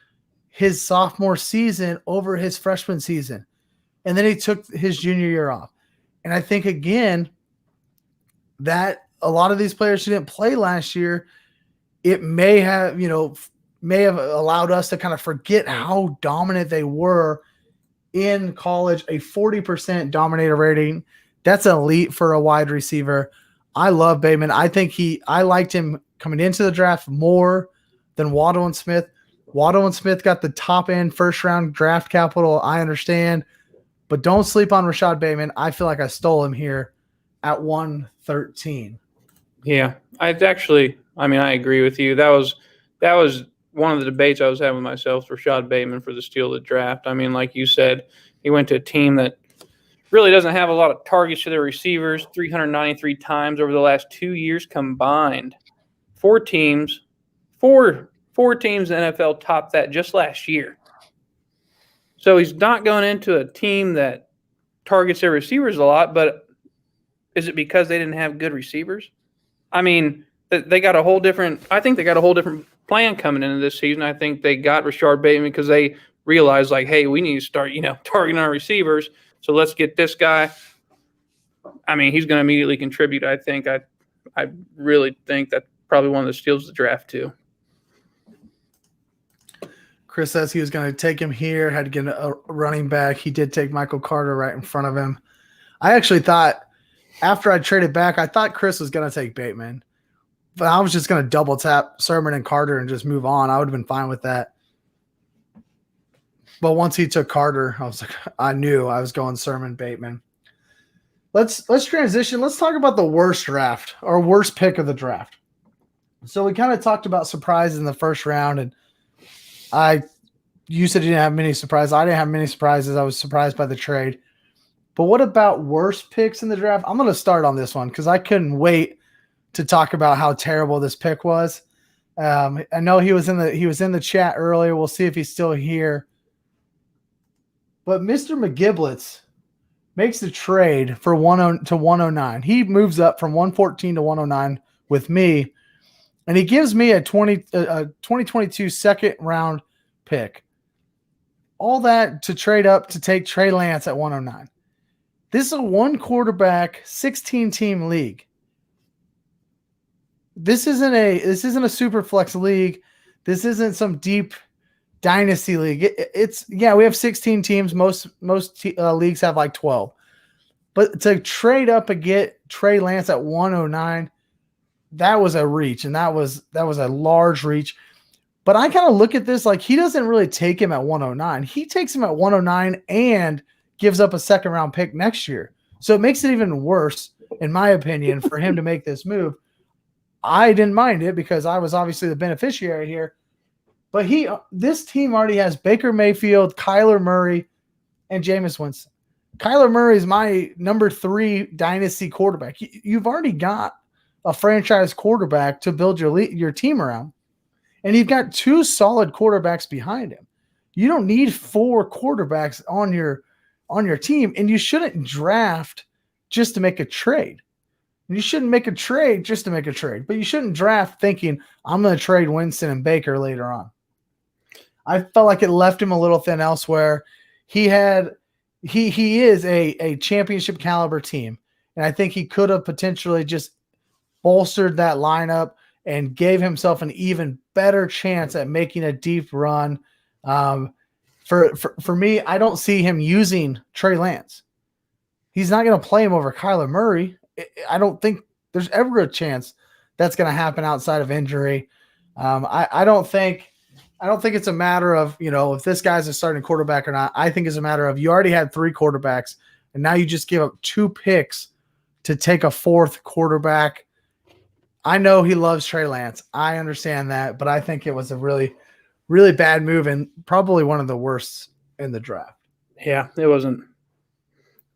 his sophomore season over his freshman season. And then he took his junior year off. And I think, again, that a lot of these players who didn't play last year, it may have allowed us to kind of forget how dominant they were in college. A 40% dominator rating. That's elite for a wide receiver. I love Bateman. I liked him coming into the draft more than Waddle and Smith. Waddle and Smith got the top end first round draft capital. I understand, but don't sleep on Rashad Bateman. I feel like I stole him here at 113. Yeah, I agree with you. That was one of the debates I was having with myself, Rashad Bateman for the steal of the draft. I mean, like you said, he went to a team that really doesn't have a lot of targets to their receivers, 393 times over the last 2 years combined. Four teams in the NFL topped that just last year. So he's not going into a team that targets their receivers a lot, but is it because they didn't have good receivers? I mean, they got a whole different plan coming into this season. I think they got Rashad Bateman because they realized, like, hey, we need to start, targeting our receivers. So let's get this guy. I mean, he's going to immediately contribute. I think. I really think that's probably one of the steals of the draft too. Chris says he was going to take him here, had to get a running back. He did take Michael Carter right in front of him. I actually thought, after I traded back, I thought Chris was going to take Bateman. But I was just going to double tap Sermon and Carter and just move on. I would have been fine with that. But once he took Carter, I was like, I knew I was going Sermon, Bateman. Let's transition. Let's talk about the worst draft or worst pick of the draft. So we kind of talked about surprises in the first round, and you said you didn't have many surprises. I didn't have many surprises. I was surprised by the trade. But what about worst picks in the draft? I'm going to start on this one because I couldn't wait to talk about how terrible this pick was. I know he was in the chat earlier. We'll see if he's still here. But Mr. McGiblets makes the trade for 100 to 109. He moves up from 114 to 109 with me, and he gives me a 2022 second round pick. All that to trade up to take Trey Lance at 109. This is a one quarterback, 16 team league. This isn't a super flex league. This isn't some deep dynasty league. We have 16 teams. Most leagues have like 12. But to trade up and get Trey Lance at 109, that was a reach, and that was a large reach. But I kind of look at this like he doesn't really take him at 109. He takes him at 109 and gives up a second round pick next year. So it makes it even worse, in my opinion, for him to make this move. I didn't mind it because I was obviously the beneficiary here. But this team already has Baker Mayfield, Kyler Murray, and Jameis Winston. Kyler Murray is my number 3 dynasty quarterback. You've already got a franchise quarterback to build your team around. And you've got 2 solid quarterbacks behind him. You don't need 4 quarterbacks on your team, and you shouldn't draft just to make a trade. You shouldn't make a trade just to make a trade, but you shouldn't draft thinking I'm going to trade Winston and Baker later on. I felt like it left him a little thin elsewhere. He is a championship caliber team, and I think he could have potentially just bolstered that lineup and gave himself an even better chance at making a deep run. For me, I don't see him using Trey Lance. He's not going to play him over Kyler Murray. I don't think there's ever a chance that's going to happen outside of injury. I don't think it's a matter of, if this guy's a starting quarterback or not. I think it's a matter of you already had 3 quarterbacks, and now you just give up 2 picks to take a 4th quarterback. I know he loves Trey Lance. I understand that, but I think it was a really, really bad move and probably one of the worst in the draft. Yeah, it wasn't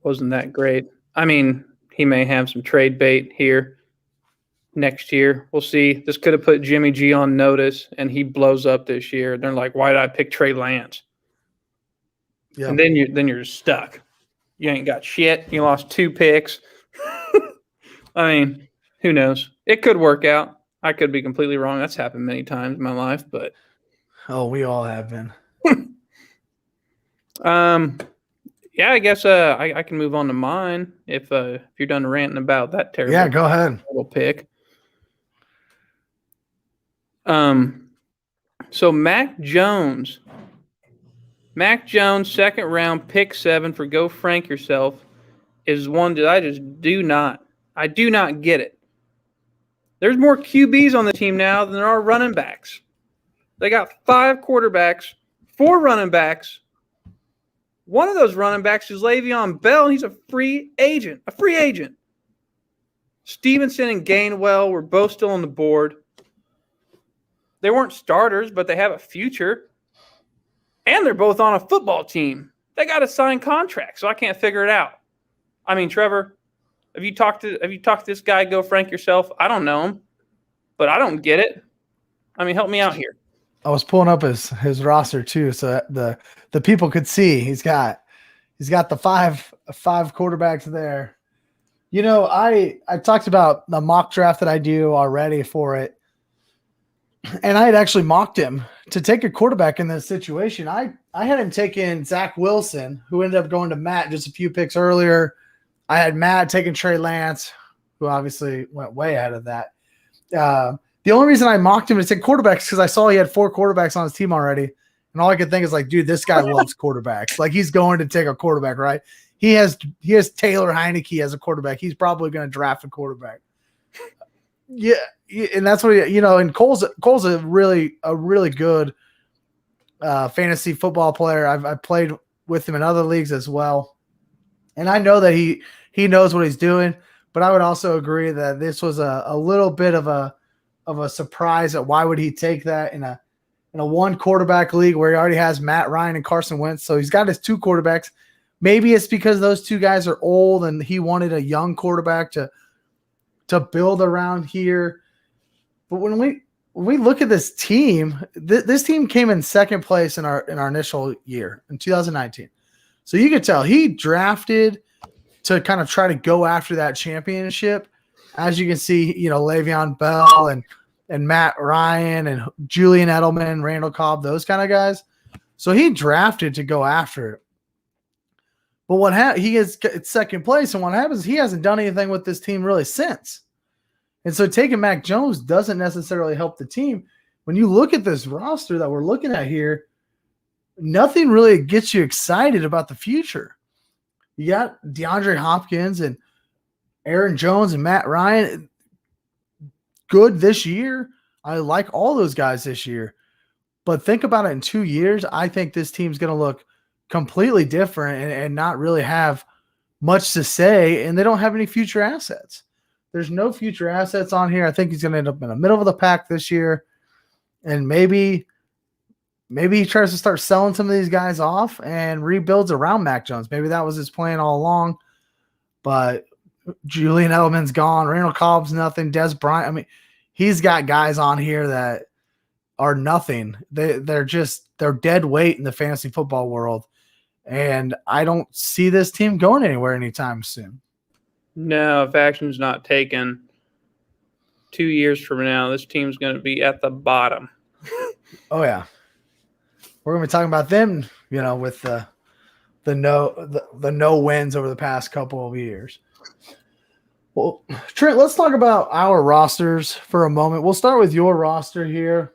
that great. I mean, he may have some trade bait here next year. We'll see. This could have put Jimmy G on notice, and he blows up this year. They're like, why did I pick Trey Lance? Yeah. And then you're stuck. You ain't got shit. You lost 2 picks. I mean, Who knows? It could work out. I could be completely wrong. That's happened many times in my life, but we all have been. yeah, I guess I can move on to mine if you're done ranting about that terrible. Yeah, go ahead. Pick. So Mac Jones, second round, pick 7 for Go Frank Yourself, is one that I just do not get it. There's more QBs on the team now than there are running backs. They got 5 quarterbacks, 4 running backs. One of those running backs is Le'Veon Bell, and he's a free agent. Stevenson and Gainwell were both still on the board. They weren't starters, but they have a future. And they're both on a football team. They got to sign contracts, so I can't figure it out. I mean, Trevor, have you talked to this guy, Go Frank Yourself? I don't know him, but I don't get it. I mean, help me out here. I was pulling up his roster too, so that the people could see he's got the five quarterbacks there. You know, I talked about the mock draft that I do already for it, and I had actually mocked him to take a quarterback in this situation. I had him taking Zach Wilson, who ended up going to Matt just a few picks earlier. I had Matt taking Trey Lance, who obviously went way ahead of that. The only reason I mocked him to take quarterbacks because I saw he had 4 quarterbacks on his team already. And all I could think is like, dude, this guy loves quarterbacks. Like he's going to take a quarterback, right? He has Taylor Heineke as a quarterback. He's probably going to draft a quarterback. Yeah, and that's what and Cole's a really good fantasy football player. I've played with him in other leagues as well. And I know that he knows what he's doing, but I would also agree that this was a little bit of a surprise at why would he take that in a 1 quarterback league where he already has Matt Ryan and Carson Wentz. So he's got his 2 quarterbacks. Maybe it's because those 2 guys are old and he wanted a young quarterback to build around here. But when we look at this team, this team came in second place in our initial year in 2019. So you could tell he drafted to kind of try to go after that championship. As you can see, Le'Veon Bell and Matt Ryan and Julian Edelman, Randall Cobb, those kind of guys. So he drafted to go after it. But he is second place, and what happens, he hasn't done anything with this team really since. And so taking Mac Jones doesn't necessarily help the team. When you look at this roster that we're looking at here, nothing really gets you excited about the future. You got DeAndre Hopkins and Aaron Jones and Matt Ryan, good this year. I like all those guys this year. But think about it in 2 years, I think this team's going to look completely different and not really have much to say, and they don't have any future assets. There's no future assets on here. I think he's going to end up in the middle of the pack this year, and maybe he tries to start selling some of these guys off and rebuilds around Mac Jones. Maybe that was his plan all along, but Julian Edelman's gone. Randall Cobb's nothing. Des Bryant. I mean, he's got guys on here that are nothing. They're dead weight in the fantasy football world. And I don't see this team going anywhere anytime soon. No, if action's not taken, 2 years from now, this team's going to be at the bottom. Oh yeah, we're going to be talking about them, with the no wins over the past couple of years. Well, Trent, let's talk about our rosters for a moment. We'll start with your roster here.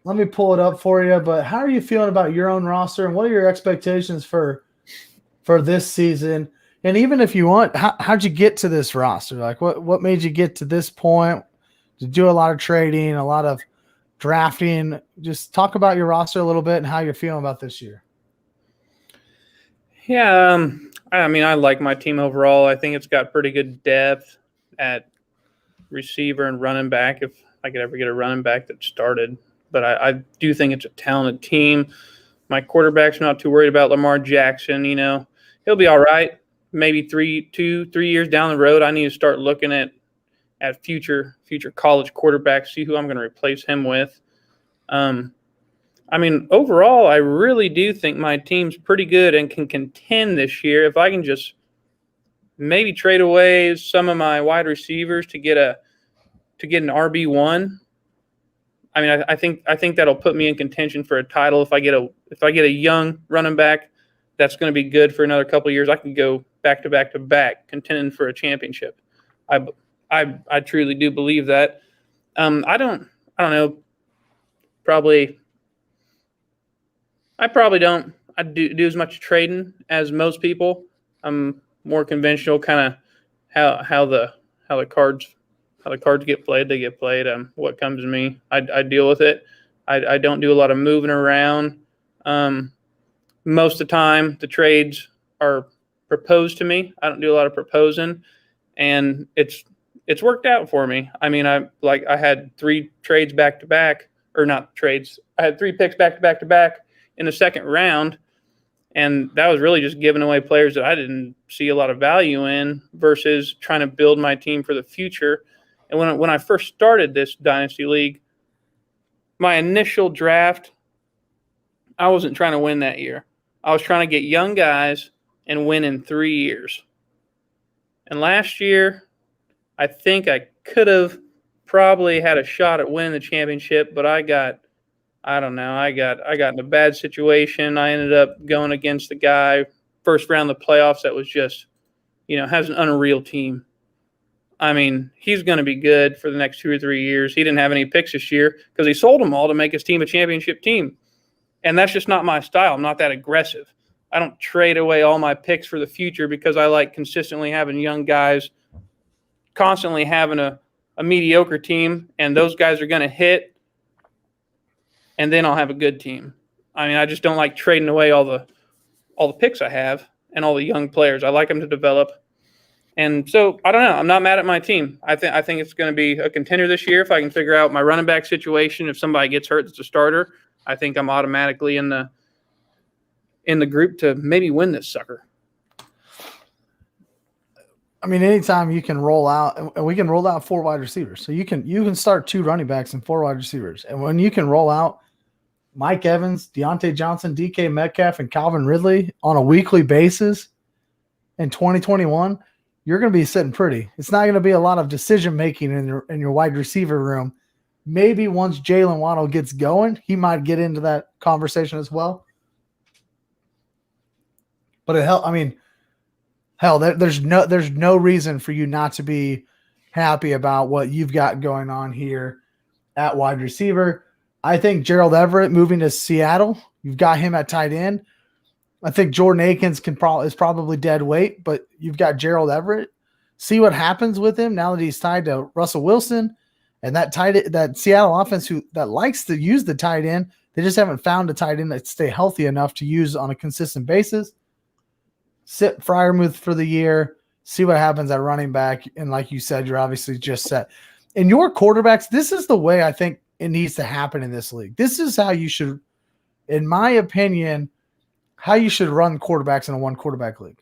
Let me pull it up for you, but how are you feeling about your own roster, and what are your expectations for this season? And even if you want, how'd you get to this roster? Like what made you get to this point? To do a lot of trading, a lot of drafting. Just talk about your roster a little bit and how you're feeling about this year. Yeah, I mean, I like my team overall. I think it's got pretty good depth at receiver and running back, if I could ever get a running back that started. But I do think it's a talented team. My quarterback's not too worried about Lamar Jackson. He'll be all right. Maybe 3 years down the road, I need to start looking at future college quarterbacks, see who I'm going to replace him with. I mean, overall, I really do think my team's pretty good and can contend this year if I can just maybe trade away some of my wide receivers to get an RB1. I mean, I think that'll put me in contention for a title if I get a young running back that's going to be good for another couple of years. I can go back to back to back contending for a championship. I truly do believe that. I don't know. I probably don't. I do as much trading as most people. I'm more conventional, kind of how the cards get played. They get played. What comes to me, I deal with it. I don't do a lot of moving around. Most of the time, the trades are proposed to me. I don't do a lot of proposing, and it's worked out for me. I mean, I had 3 trades back to back, or not trades. I had 3 picks back to back in the second round, and that was really just giving away players that I didn't see a lot of value in versus trying to build my team for the future. And when I first started this dynasty league, my initial draft, I wasn't trying to win that year. I was trying to get young guys and win in 3 years. And last year, I think I could have probably had a shot at winning the championship, but I got in a bad situation. I ended up going against the guy first round of the playoffs that was just, has an unreal team. I mean, he's going to be good for the next 2 or 3 years. He didn't have any picks this year because he sold them all to make his team a championship team. And that's just not my style. I'm not that aggressive. I don't trade away all my picks for the future because I like consistently having young guys, constantly having a mediocre team, and those guys are going to hit, and then I'll have a good team. I mean, I just don't like trading away all the picks I have and all the young players. I like them to develop. And so, I don't know. I'm not mad at my team. I think it's going to be a contender this year if I can figure out my running back situation. If somebody gets hurt that's a starter, I think I'm automatically in the group to maybe win this sucker. I mean, anytime you can roll out, and we can roll out 4 wide receivers. So you can start 2 running backs and 4 wide receivers. And when you can roll out Mike Evans, Deontay Johnson, DK Metcalf, and Calvin Ridley on a weekly basis in 2021, you're going to be sitting pretty. It's not going to be a lot of decision making in your wide receiver room. Maybe once Jalen Waddle gets going, he might get into that conversation as well. But there's no reason for you not to be happy about what you've got going on here at wide receiver. I think Gerald Everett moving to Seattle, you've got him at tight end. I think Jordan Akins is probably dead weight, but you've got Gerald Everett. See what happens with him now that he's tied to Russell Wilson and that Seattle offense that likes to use the tight end. They just haven't found a tight end that stay healthy enough to use on a consistent basis. Sit Freiermuth for the year. See what happens at running back. And like you said, you're obviously just set. And your quarterbacks, this is the way I think it needs to happen in this league. This is how you should, in my opinion, how you should run quarterbacks in a 1-quarterback league.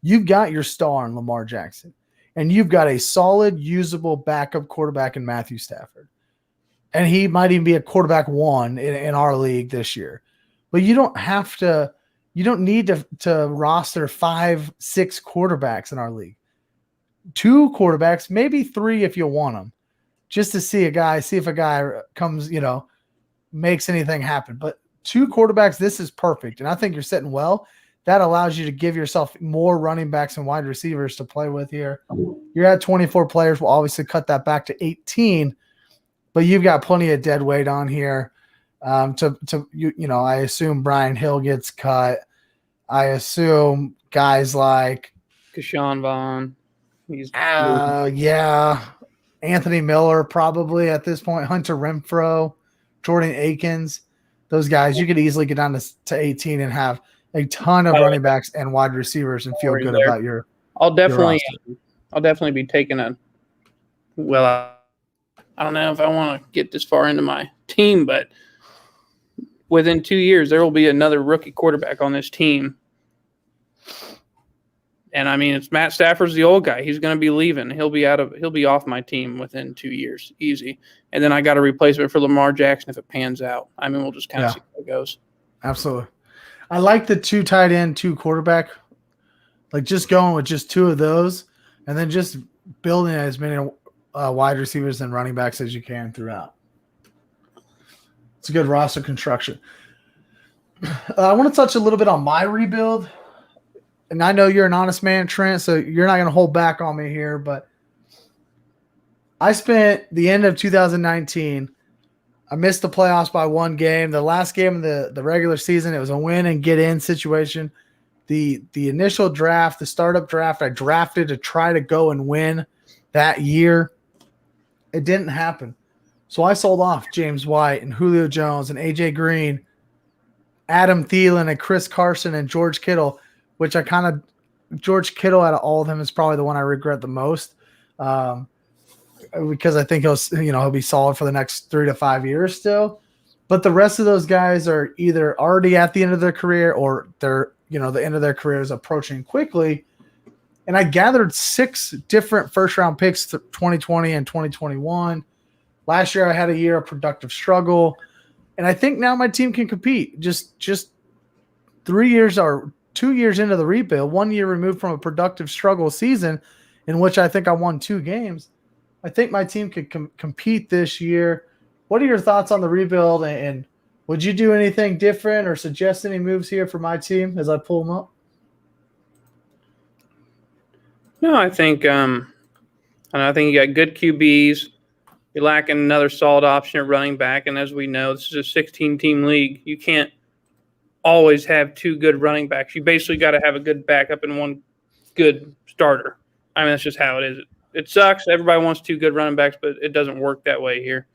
You've got your star in Lamar Jackson, and you've got a solid, usable backup quarterback in Matthew Stafford. And he might even be a quarterback 1 in our league this year. But you don't need to roster 5, 6 quarterbacks in our league. 2 quarterbacks, maybe 3 if you want them, just to see if a guy comes, makes anything happen. But 2 quarterbacks, this is perfect. And I think you're sitting well. That allows you to give yourself more running backs and wide receivers to play with here. You're at 24 players. We'll obviously cut that back to 18, but you've got plenty of dead weight on here. I assume Brian Hill gets cut. I assume guys like Keyshawn Vaughn. Anthony Miller probably at this point. Hunter Renfrow, Jordan Akins. Those guys, you could easily get down to 18 and have a ton of running backs and wide receivers and feel good about your. I'll definitely be taking I don't know if I want to get this far into my team, but within 2 years there will be another rookie quarterback on this team. And I mean, it's Matt Stafford's the old guy. He's going to be leaving. He'll be off my team within 2 years, easy. And then I got a replacement for Lamar Jackson if it pans out. I mean, we'll just kind of see how it goes. Absolutely. I like the 2 tight end, 2 quarterback. Like just going with just 2 of those and then just building as many wide receivers and running backs as you can throughout. It's a good roster construction. I want to touch a little bit on my rebuild. And I know you're an honest man, Trent, so you're not going to hold back on me here, but I spent the end of 2019. I missed the playoffs by 1 game. The last game of the regular season, it was a win and get in situation. The initial draft, the startup draft, I drafted to try to go and win that year. It didn't happen. So I sold off James White and Julio Jones and AJ Green, Adam Thielen and Chris Carson and George Kittle, which George Kittle out of all of them is probably the one I regret the most. Because I think he'll be solid for the next 3 to 5 years still. But the rest of those guys are either already at the end of their career or they're, the end of their career is approaching quickly. And I gathered 6 different first-round picks, 2020 and 2021. Last year I had a year of productive struggle. And I think now my team can compete. Just 3 years or 2 years into the rebuild, 1 year removed from a productive struggle season in which I think I won 2 games. I think my team could compete this year. What are your thoughts on the rebuild, and would you do anything different or suggest any moves here for my team as I pull them up? No, I think you got good QBs. You're lacking another solid option at running back, and as we know, this is a 16-team league. You can't always have 2 good running backs. You basically got to have a good backup and 1 good starter. I mean, that's just how it is. It sucks. Everybody wants 2 good running backs, but it doesn't work that way here.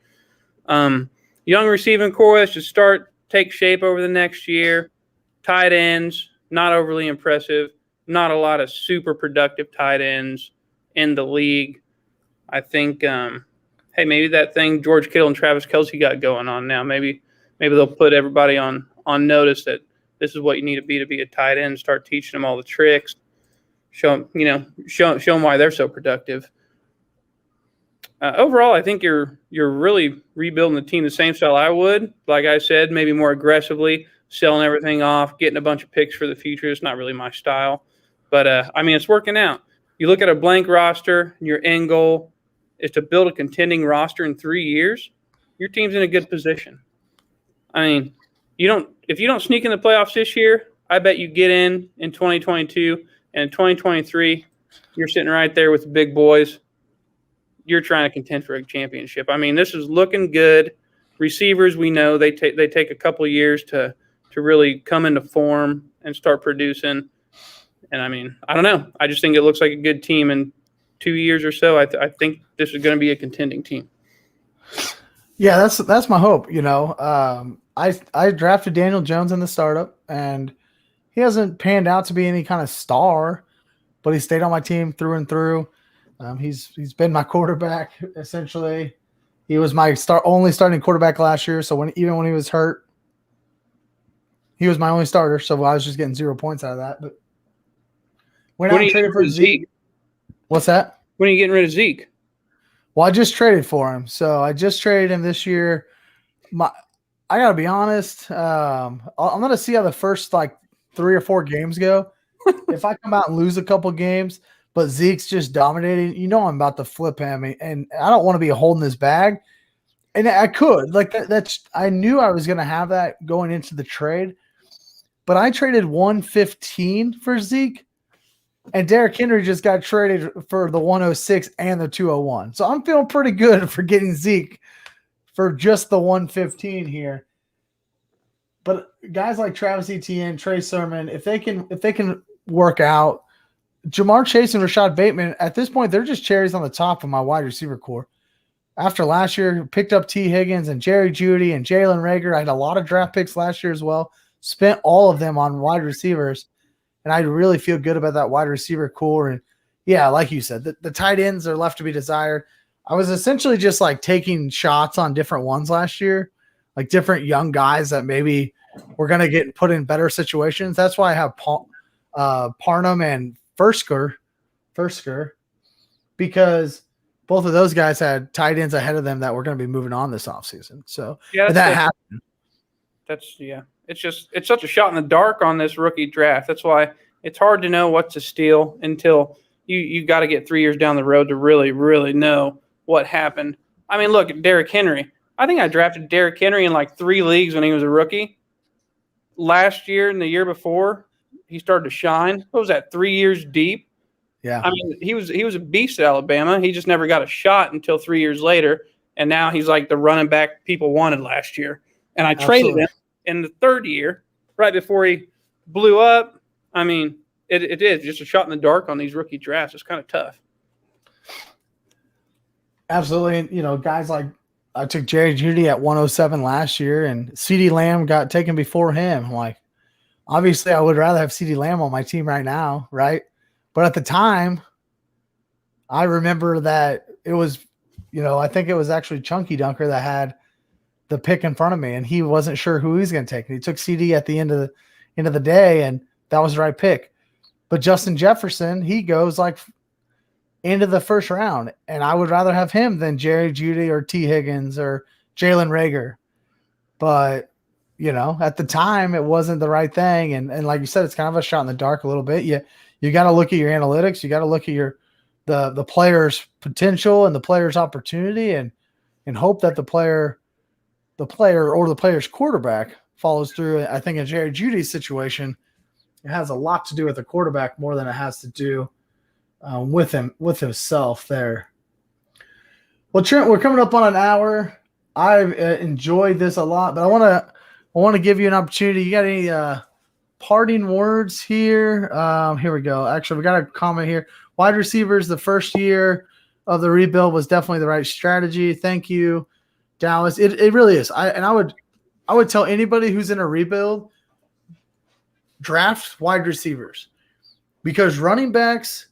Young receiving core should take shape over the next year. Tight ends, not overly impressive. Not a lot of super productive tight ends in the league. I think, maybe that thing George Kittle and Travis Kelce got going on now. Maybe they'll put everybody on notice that this is what you need to be a tight end. Start teaching them all the tricks. Show them why they're so productive. Overall, I think you're really rebuilding the team the same style I would. Like I said, maybe more aggressively, selling everything off, getting a bunch of picks for the future. It's not really my style. But, it's working out. You look at a blank roster, and your end goal is to build a contending roster in 3 years, your team's in a good position. I mean, if you don't sneak in the playoffs this year, I bet you get in 2022. And in 2023, you're sitting right there with the big boys. You're trying to contend for a championship. I mean, this is looking good. Receivers, we know they take a couple of years to really come into form and start producing. And I mean, I don't know. I just think it looks like a good team in 2 years or so. I think this is going to be a contending team. Yeah, that's my hope. I drafted Daniel Jones in the startup, and he hasn't panned out to be any kind of star, but he stayed on my team through and through. He's been my quarterback essentially. He was my only starting quarterback last year. So even when he was hurt, he was my only starter. So I was just getting 0 points out of that. But when I traded for Zeke, what's that? When are you getting rid of Zeke? Well, I just traded for him. So I just traded him this year. I gotta be honest. I'm gonna see how the first 3 or 4 games go. If I come out and lose a couple games, but Zeke's just dominating, I'm about to flip him, and I don't want to be holding his bag. And I could I knew I was going to have that going into the trade, but I traded 115 for Zeke, and Derrick Henry just got traded for the 106 and the 201. So I'm feeling pretty good for getting Zeke for just the 115 here. But guys like Travis Etienne, Trey Sermon, if they can work out, Jamar Chase and Rashad Bateman, at this point, they're just cherries on the top of my wide receiver core. After last year, picked up T. Higgins and Jerry Jeudy and Jalen Reagor. I had a lot of draft picks last year as well. Spent all of them on wide receivers, and I really feel good about that wide receiver core. And, yeah, like you said, the tight ends are left to be desired. I was essentially just, taking shots on different ones last year, different young guys that maybe were going to get put in better situations. That's why I have Parnham and Fursker, because both of those guys had tight ends ahead of them that were going to be moving on this offseason. So that happened. It's such a shot in the dark on this rookie draft. That's why it's hard to know what's a steal until you got to get 3 years down the road to really, really know what happened. I mean, look at Derrick Henry. I think I drafted Derrick Henry in like 3 leagues when he was a rookie. Last year and the year before, he started to shine. What was that, 3 years deep? Yeah. I mean, he was a beast at Alabama. He just never got a shot until 3 years later, and now he's like the running back people wanted last year. And I traded him in the 3rd year, right before he blew up. I mean, it is just a shot in the dark on these rookie drafts. It's kind of tough. Absolutely. And, you know, guys like I took Jerry Jeudy at 107 last year, and CeeDee Lamb got taken before him. I'm like, obviously, I would rather have CeeDee Lamb on my team right now, right? But at the time, I remember that it was, you know, I think it was actually Chunky Dunker that had the pick in front of me, and he wasn't sure who he was going to take. And he took CD at the end of the day, and that was the right pick. But Justin Jefferson, he goes like into the first round, and I would rather have him than Jerry Jeudy or T. Higgins or Jalen Reagor. But, you know, at the time, it wasn't the right thing. And like you said, it's kind of a shot in the dark a little bit. You got to look at your analytics. You got to look at the player's potential and the player's opportunity, and hope that the player or the player's quarterback follows through. I think in Jerry Jeudy's situation, it has a lot to do with the quarterback more than it has to do with himself there. Well, Trent, we're coming up on an hour. I've enjoyed this a lot, but I want to give you an opportunity. You got any parting words here? Here we go. Actually, we got a comment here. Wide receivers, the first year of the rebuild was definitely the right strategy. Thank you, Dallas. It really is. I would tell anybody who's in a rebuild, draft wide receivers, because running backs,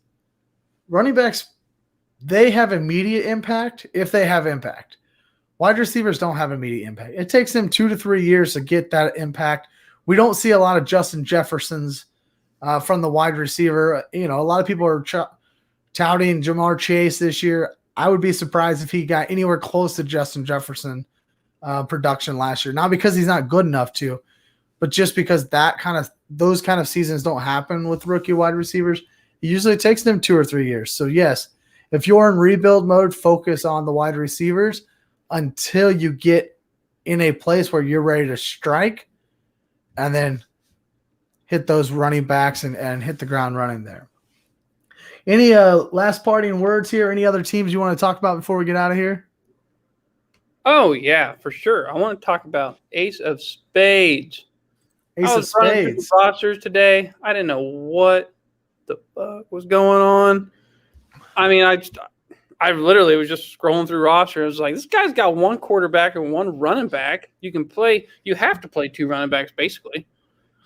they have immediate impact if they have impact. Wide receivers don't have immediate impact. It takes them 2 to 3 years to get that impact. We don't see a lot of Justin Jeffersons from the wide receiver. You know, a lot of people are touting Jamar Chase this year. I would be surprised if he got anywhere close to Justin Jefferson production last year. Not because he's not good enough to, but just because those kind of seasons don't happen with rookie wide receivers. It usually takes them 2 or 3 years. So yes, if you're in rebuild mode, focus on the wide receivers until you get in a place where you're ready to strike, and then hit those running backs and hit the ground running there. Any last parting words here? Any other teams you want to talk about before we get out of here? Oh, yeah, for sure. I want to talk about Ace of Spades. I was running through the rosters today. I didn't know what the fuck was going on. I mean, I literally was just scrolling through rosters. I was like, this guy's got one quarterback and one running back. You have to play 2 running backs, basically.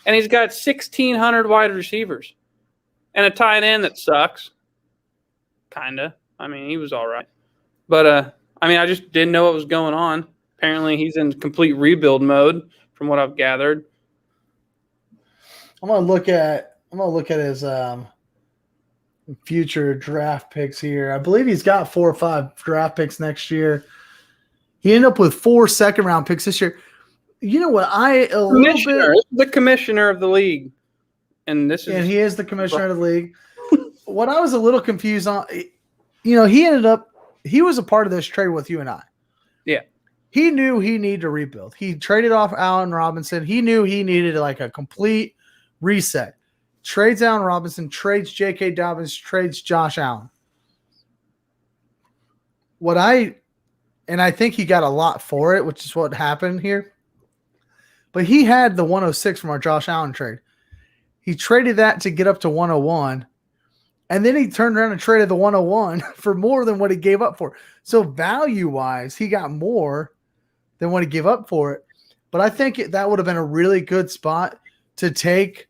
And he's got 1,600 wide receivers. And a tight end that sucks. Kinda. I mean, he was all right. But, I mean, I just didn't know what was going on. Apparently, he's in complete rebuild mode, from what I've gathered. I'm gonna look at his future draft picks here. I believe he's got 4 or 5 draft picks next year. He ended up with 4 second-round picks this year. You know what? The commissioner of the league, and he is the commissioner of the league. What I was a little confused on, you know, he was a part of this trade with you and I. Yeah. He knew he needed to rebuild. He traded off Allen Robinson. He knew he needed like a complete reset. Trades Allen Robinson, trades J.K. Dobbins, trades Josh Allen. I think he got a lot for it, which is what happened here. But he had the 106 from our Josh Allen trade. He traded that to get up to 101. And then he turned around and traded the 101 for more than what he gave up for. So value-wise, he got more than what he gave up for it. But I think that would have been a really good spot to take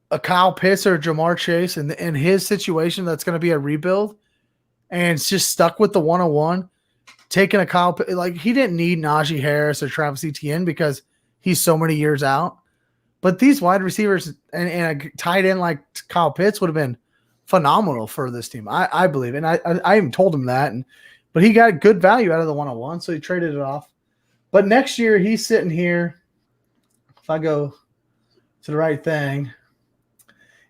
a Kyle Pitts or Jamar Chase in his situation that's going to be a rebuild, and it's just stuck with the 101, taking a Kyle Pitts. Like, he didn't need Najee Harris or Travis Etienne because he's so many years out. But these wide receivers and a tight end like Kyle Pitts would have been phenomenal for this team, I believe. And I even told him that. But he got good value out of the 101, so he traded it off. But next year, he's sitting here. If I go to the right thing,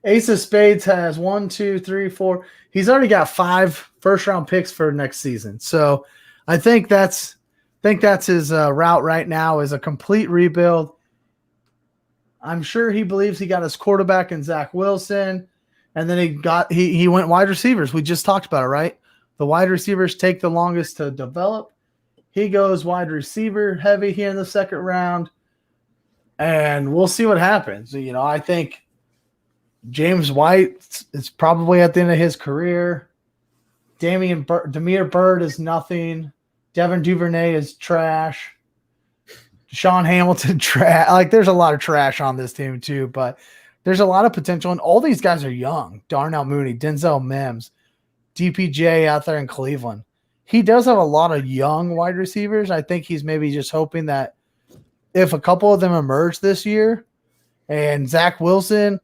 Ace of Spades has 1, 2, 3, 4. He's already got 5 first-round picks for next season. So I think that's his route right now is a complete rebuild. I'm sure he believes he got his quarterback in Zach Wilson, and then he went wide receivers. We just talked about it, right? The wide receivers take the longest to develop. He goes wide receiver heavy here in the second round, and we'll see what happens. I think James White is probably at the end of his career. Damiere Byrd is nothing. Devin Duvernay is trash. Sean Hamilton trash. Like, there's a lot of trash on this team too, but there's a lot of potential, and all these guys are young. Darnell Mooney, Denzel Mims, DPJ out there in Cleveland. He does have a lot of young wide receivers. I think he's maybe just hoping that if a couple of them emerge this year, and Zach Wilson,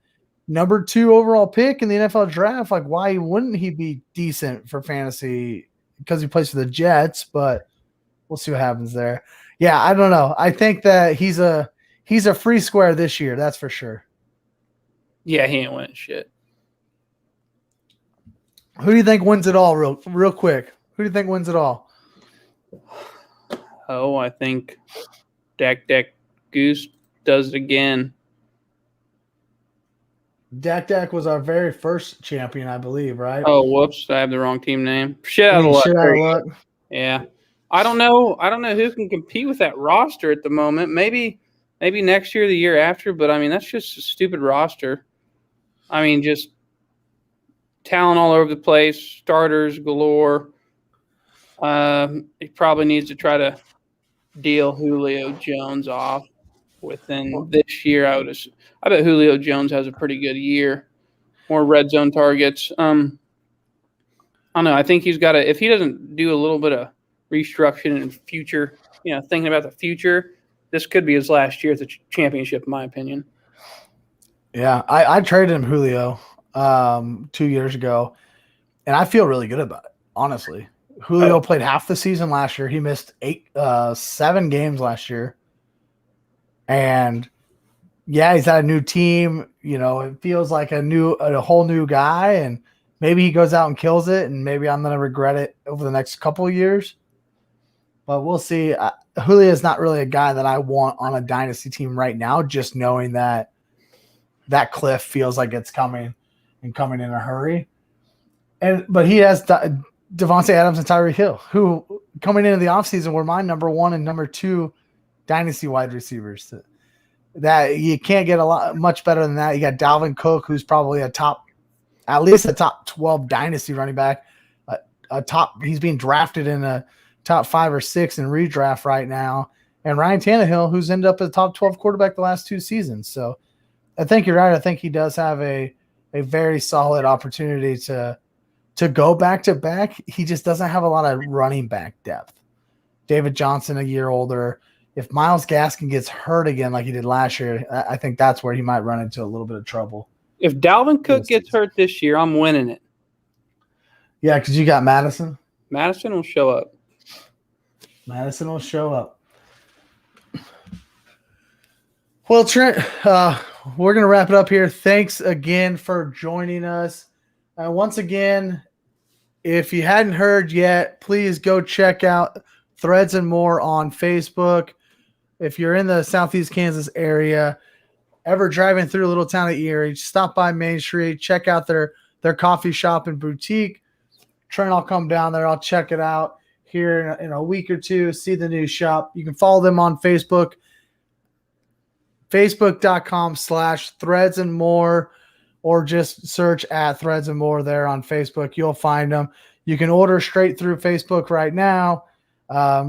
number 2 overall pick in the NFL draft, like, why wouldn't he be decent for fantasy? Because he plays for the Jets, but we'll see what happens there. Yeah, I don't know. I think that he's a free square this year. That's for sure. Yeah, he ain't winning shit. Who do you think wins it all real quick? Who do you think wins it all? Oh, I think Dak Goose does it again. Dak was our very first champion, I believe, right? Oh, whoops. I have the wrong team name. Shit out of luck. Yeah. I don't know who can compete with that roster at the moment. Maybe next year, the year after, but I mean, that's just a stupid roster. I mean, just talent all over the place, starters galore. He probably needs to try to deal Julio Jones off within this year. I bet Julio Jones has a pretty good year. More red zone targets. I don't know. I think he's got to, if he doesn't do a little bit of restructuring in the future, thinking about the future, this could be his last year at the championship, in my opinion. Yeah, I traded him Julio 2 years ago, and I feel really good about it, honestly. Julio played half the season last year. He missed 7 games last year. And yeah, he's at a new team. It feels like a whole new guy, and maybe he goes out and kills it, and maybe I'm going to regret it over the next couple of years. But we'll see. Julio is not really a guy that I want on a dynasty team right now, just knowing that cliff feels like it's coming and coming in a hurry. But he has Devontae Adams and Tyreek Hill, who coming into the offseason were my number 1 and number 2 dynasty wide receivers. That you can't get much better than that. You got Dalvin Cook, who's probably at least a top 12 dynasty running back. He's being drafted in a top 5 or 6 in redraft right now. And Ryan Tannehill, who's ended up as a top 12 quarterback the last 2 seasons. So I think you're right. I think he does have a very solid opportunity to go back to back. He just doesn't have a lot of running back depth. David Johnson, a year older. If Myles Gaskin gets hurt again like he did last year, I think that's where he might run into a little bit of trouble. If Dalvin Cook gets hurt this year, I'm winning it. Yeah, because you got Madison. Madison will show up. Well, Trent, we're going to wrap it up here. Thanks again for joining us. Once again, if you hadn't heard yet, please go check out Threads and More on Facebook. If you're in the Southeast Kansas area, ever driving through a little town of Erie, stop by Main Street, check out their coffee shop and boutique. Trent, I'll come down there. I'll check it out here in a week or two, see the new shop. You can follow them on Facebook, facebook.com/Threads and More, or just search at Threads and More there on Facebook. You'll find them. You can order straight through Facebook right now.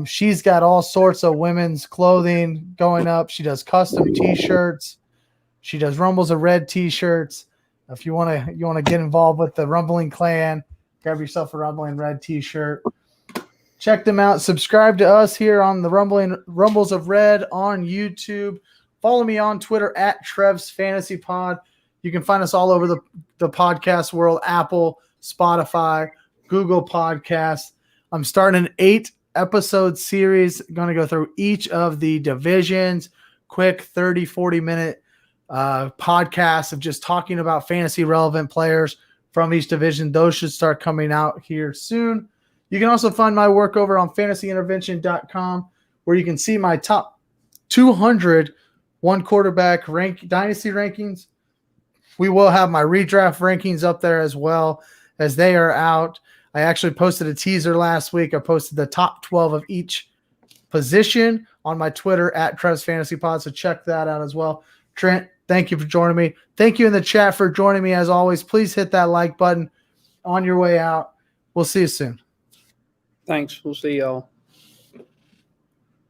She's got all sorts of women's clothing going up. She does custom T-shirts. She does Rumbles of Red T-shirts. If you want to get involved with the Rumbling Clan, grab yourself a Rumbling Red T-shirt. Check them out. Subscribe to us here on the Rumbles of Red on YouTube. Follow me on Twitter at Trev's Fantasy Pod. You can find us all over the podcast world: Apple, Spotify, Google Podcasts. I'm starting an 8-episode series. Going to go through each of the divisions. Quick 30, 40-minute podcasts of just talking about fantasy relevant players from each division. Those should start coming out here soon. You can also find my work over on fantasyintervention.com, where you can see my top 200 one quarterback dynasty rankings. We will have my redraft rankings up there as well as they are out. I actually posted a teaser last week. I posted the top 12 of each position on my Twitter at Trev's Fantasy Pod, so check that out as well. Trent, thank you for joining me. Thank you in the chat for joining me as always. Please hit that like button on your way out. We'll see you soon. Thanks. We'll see y'all.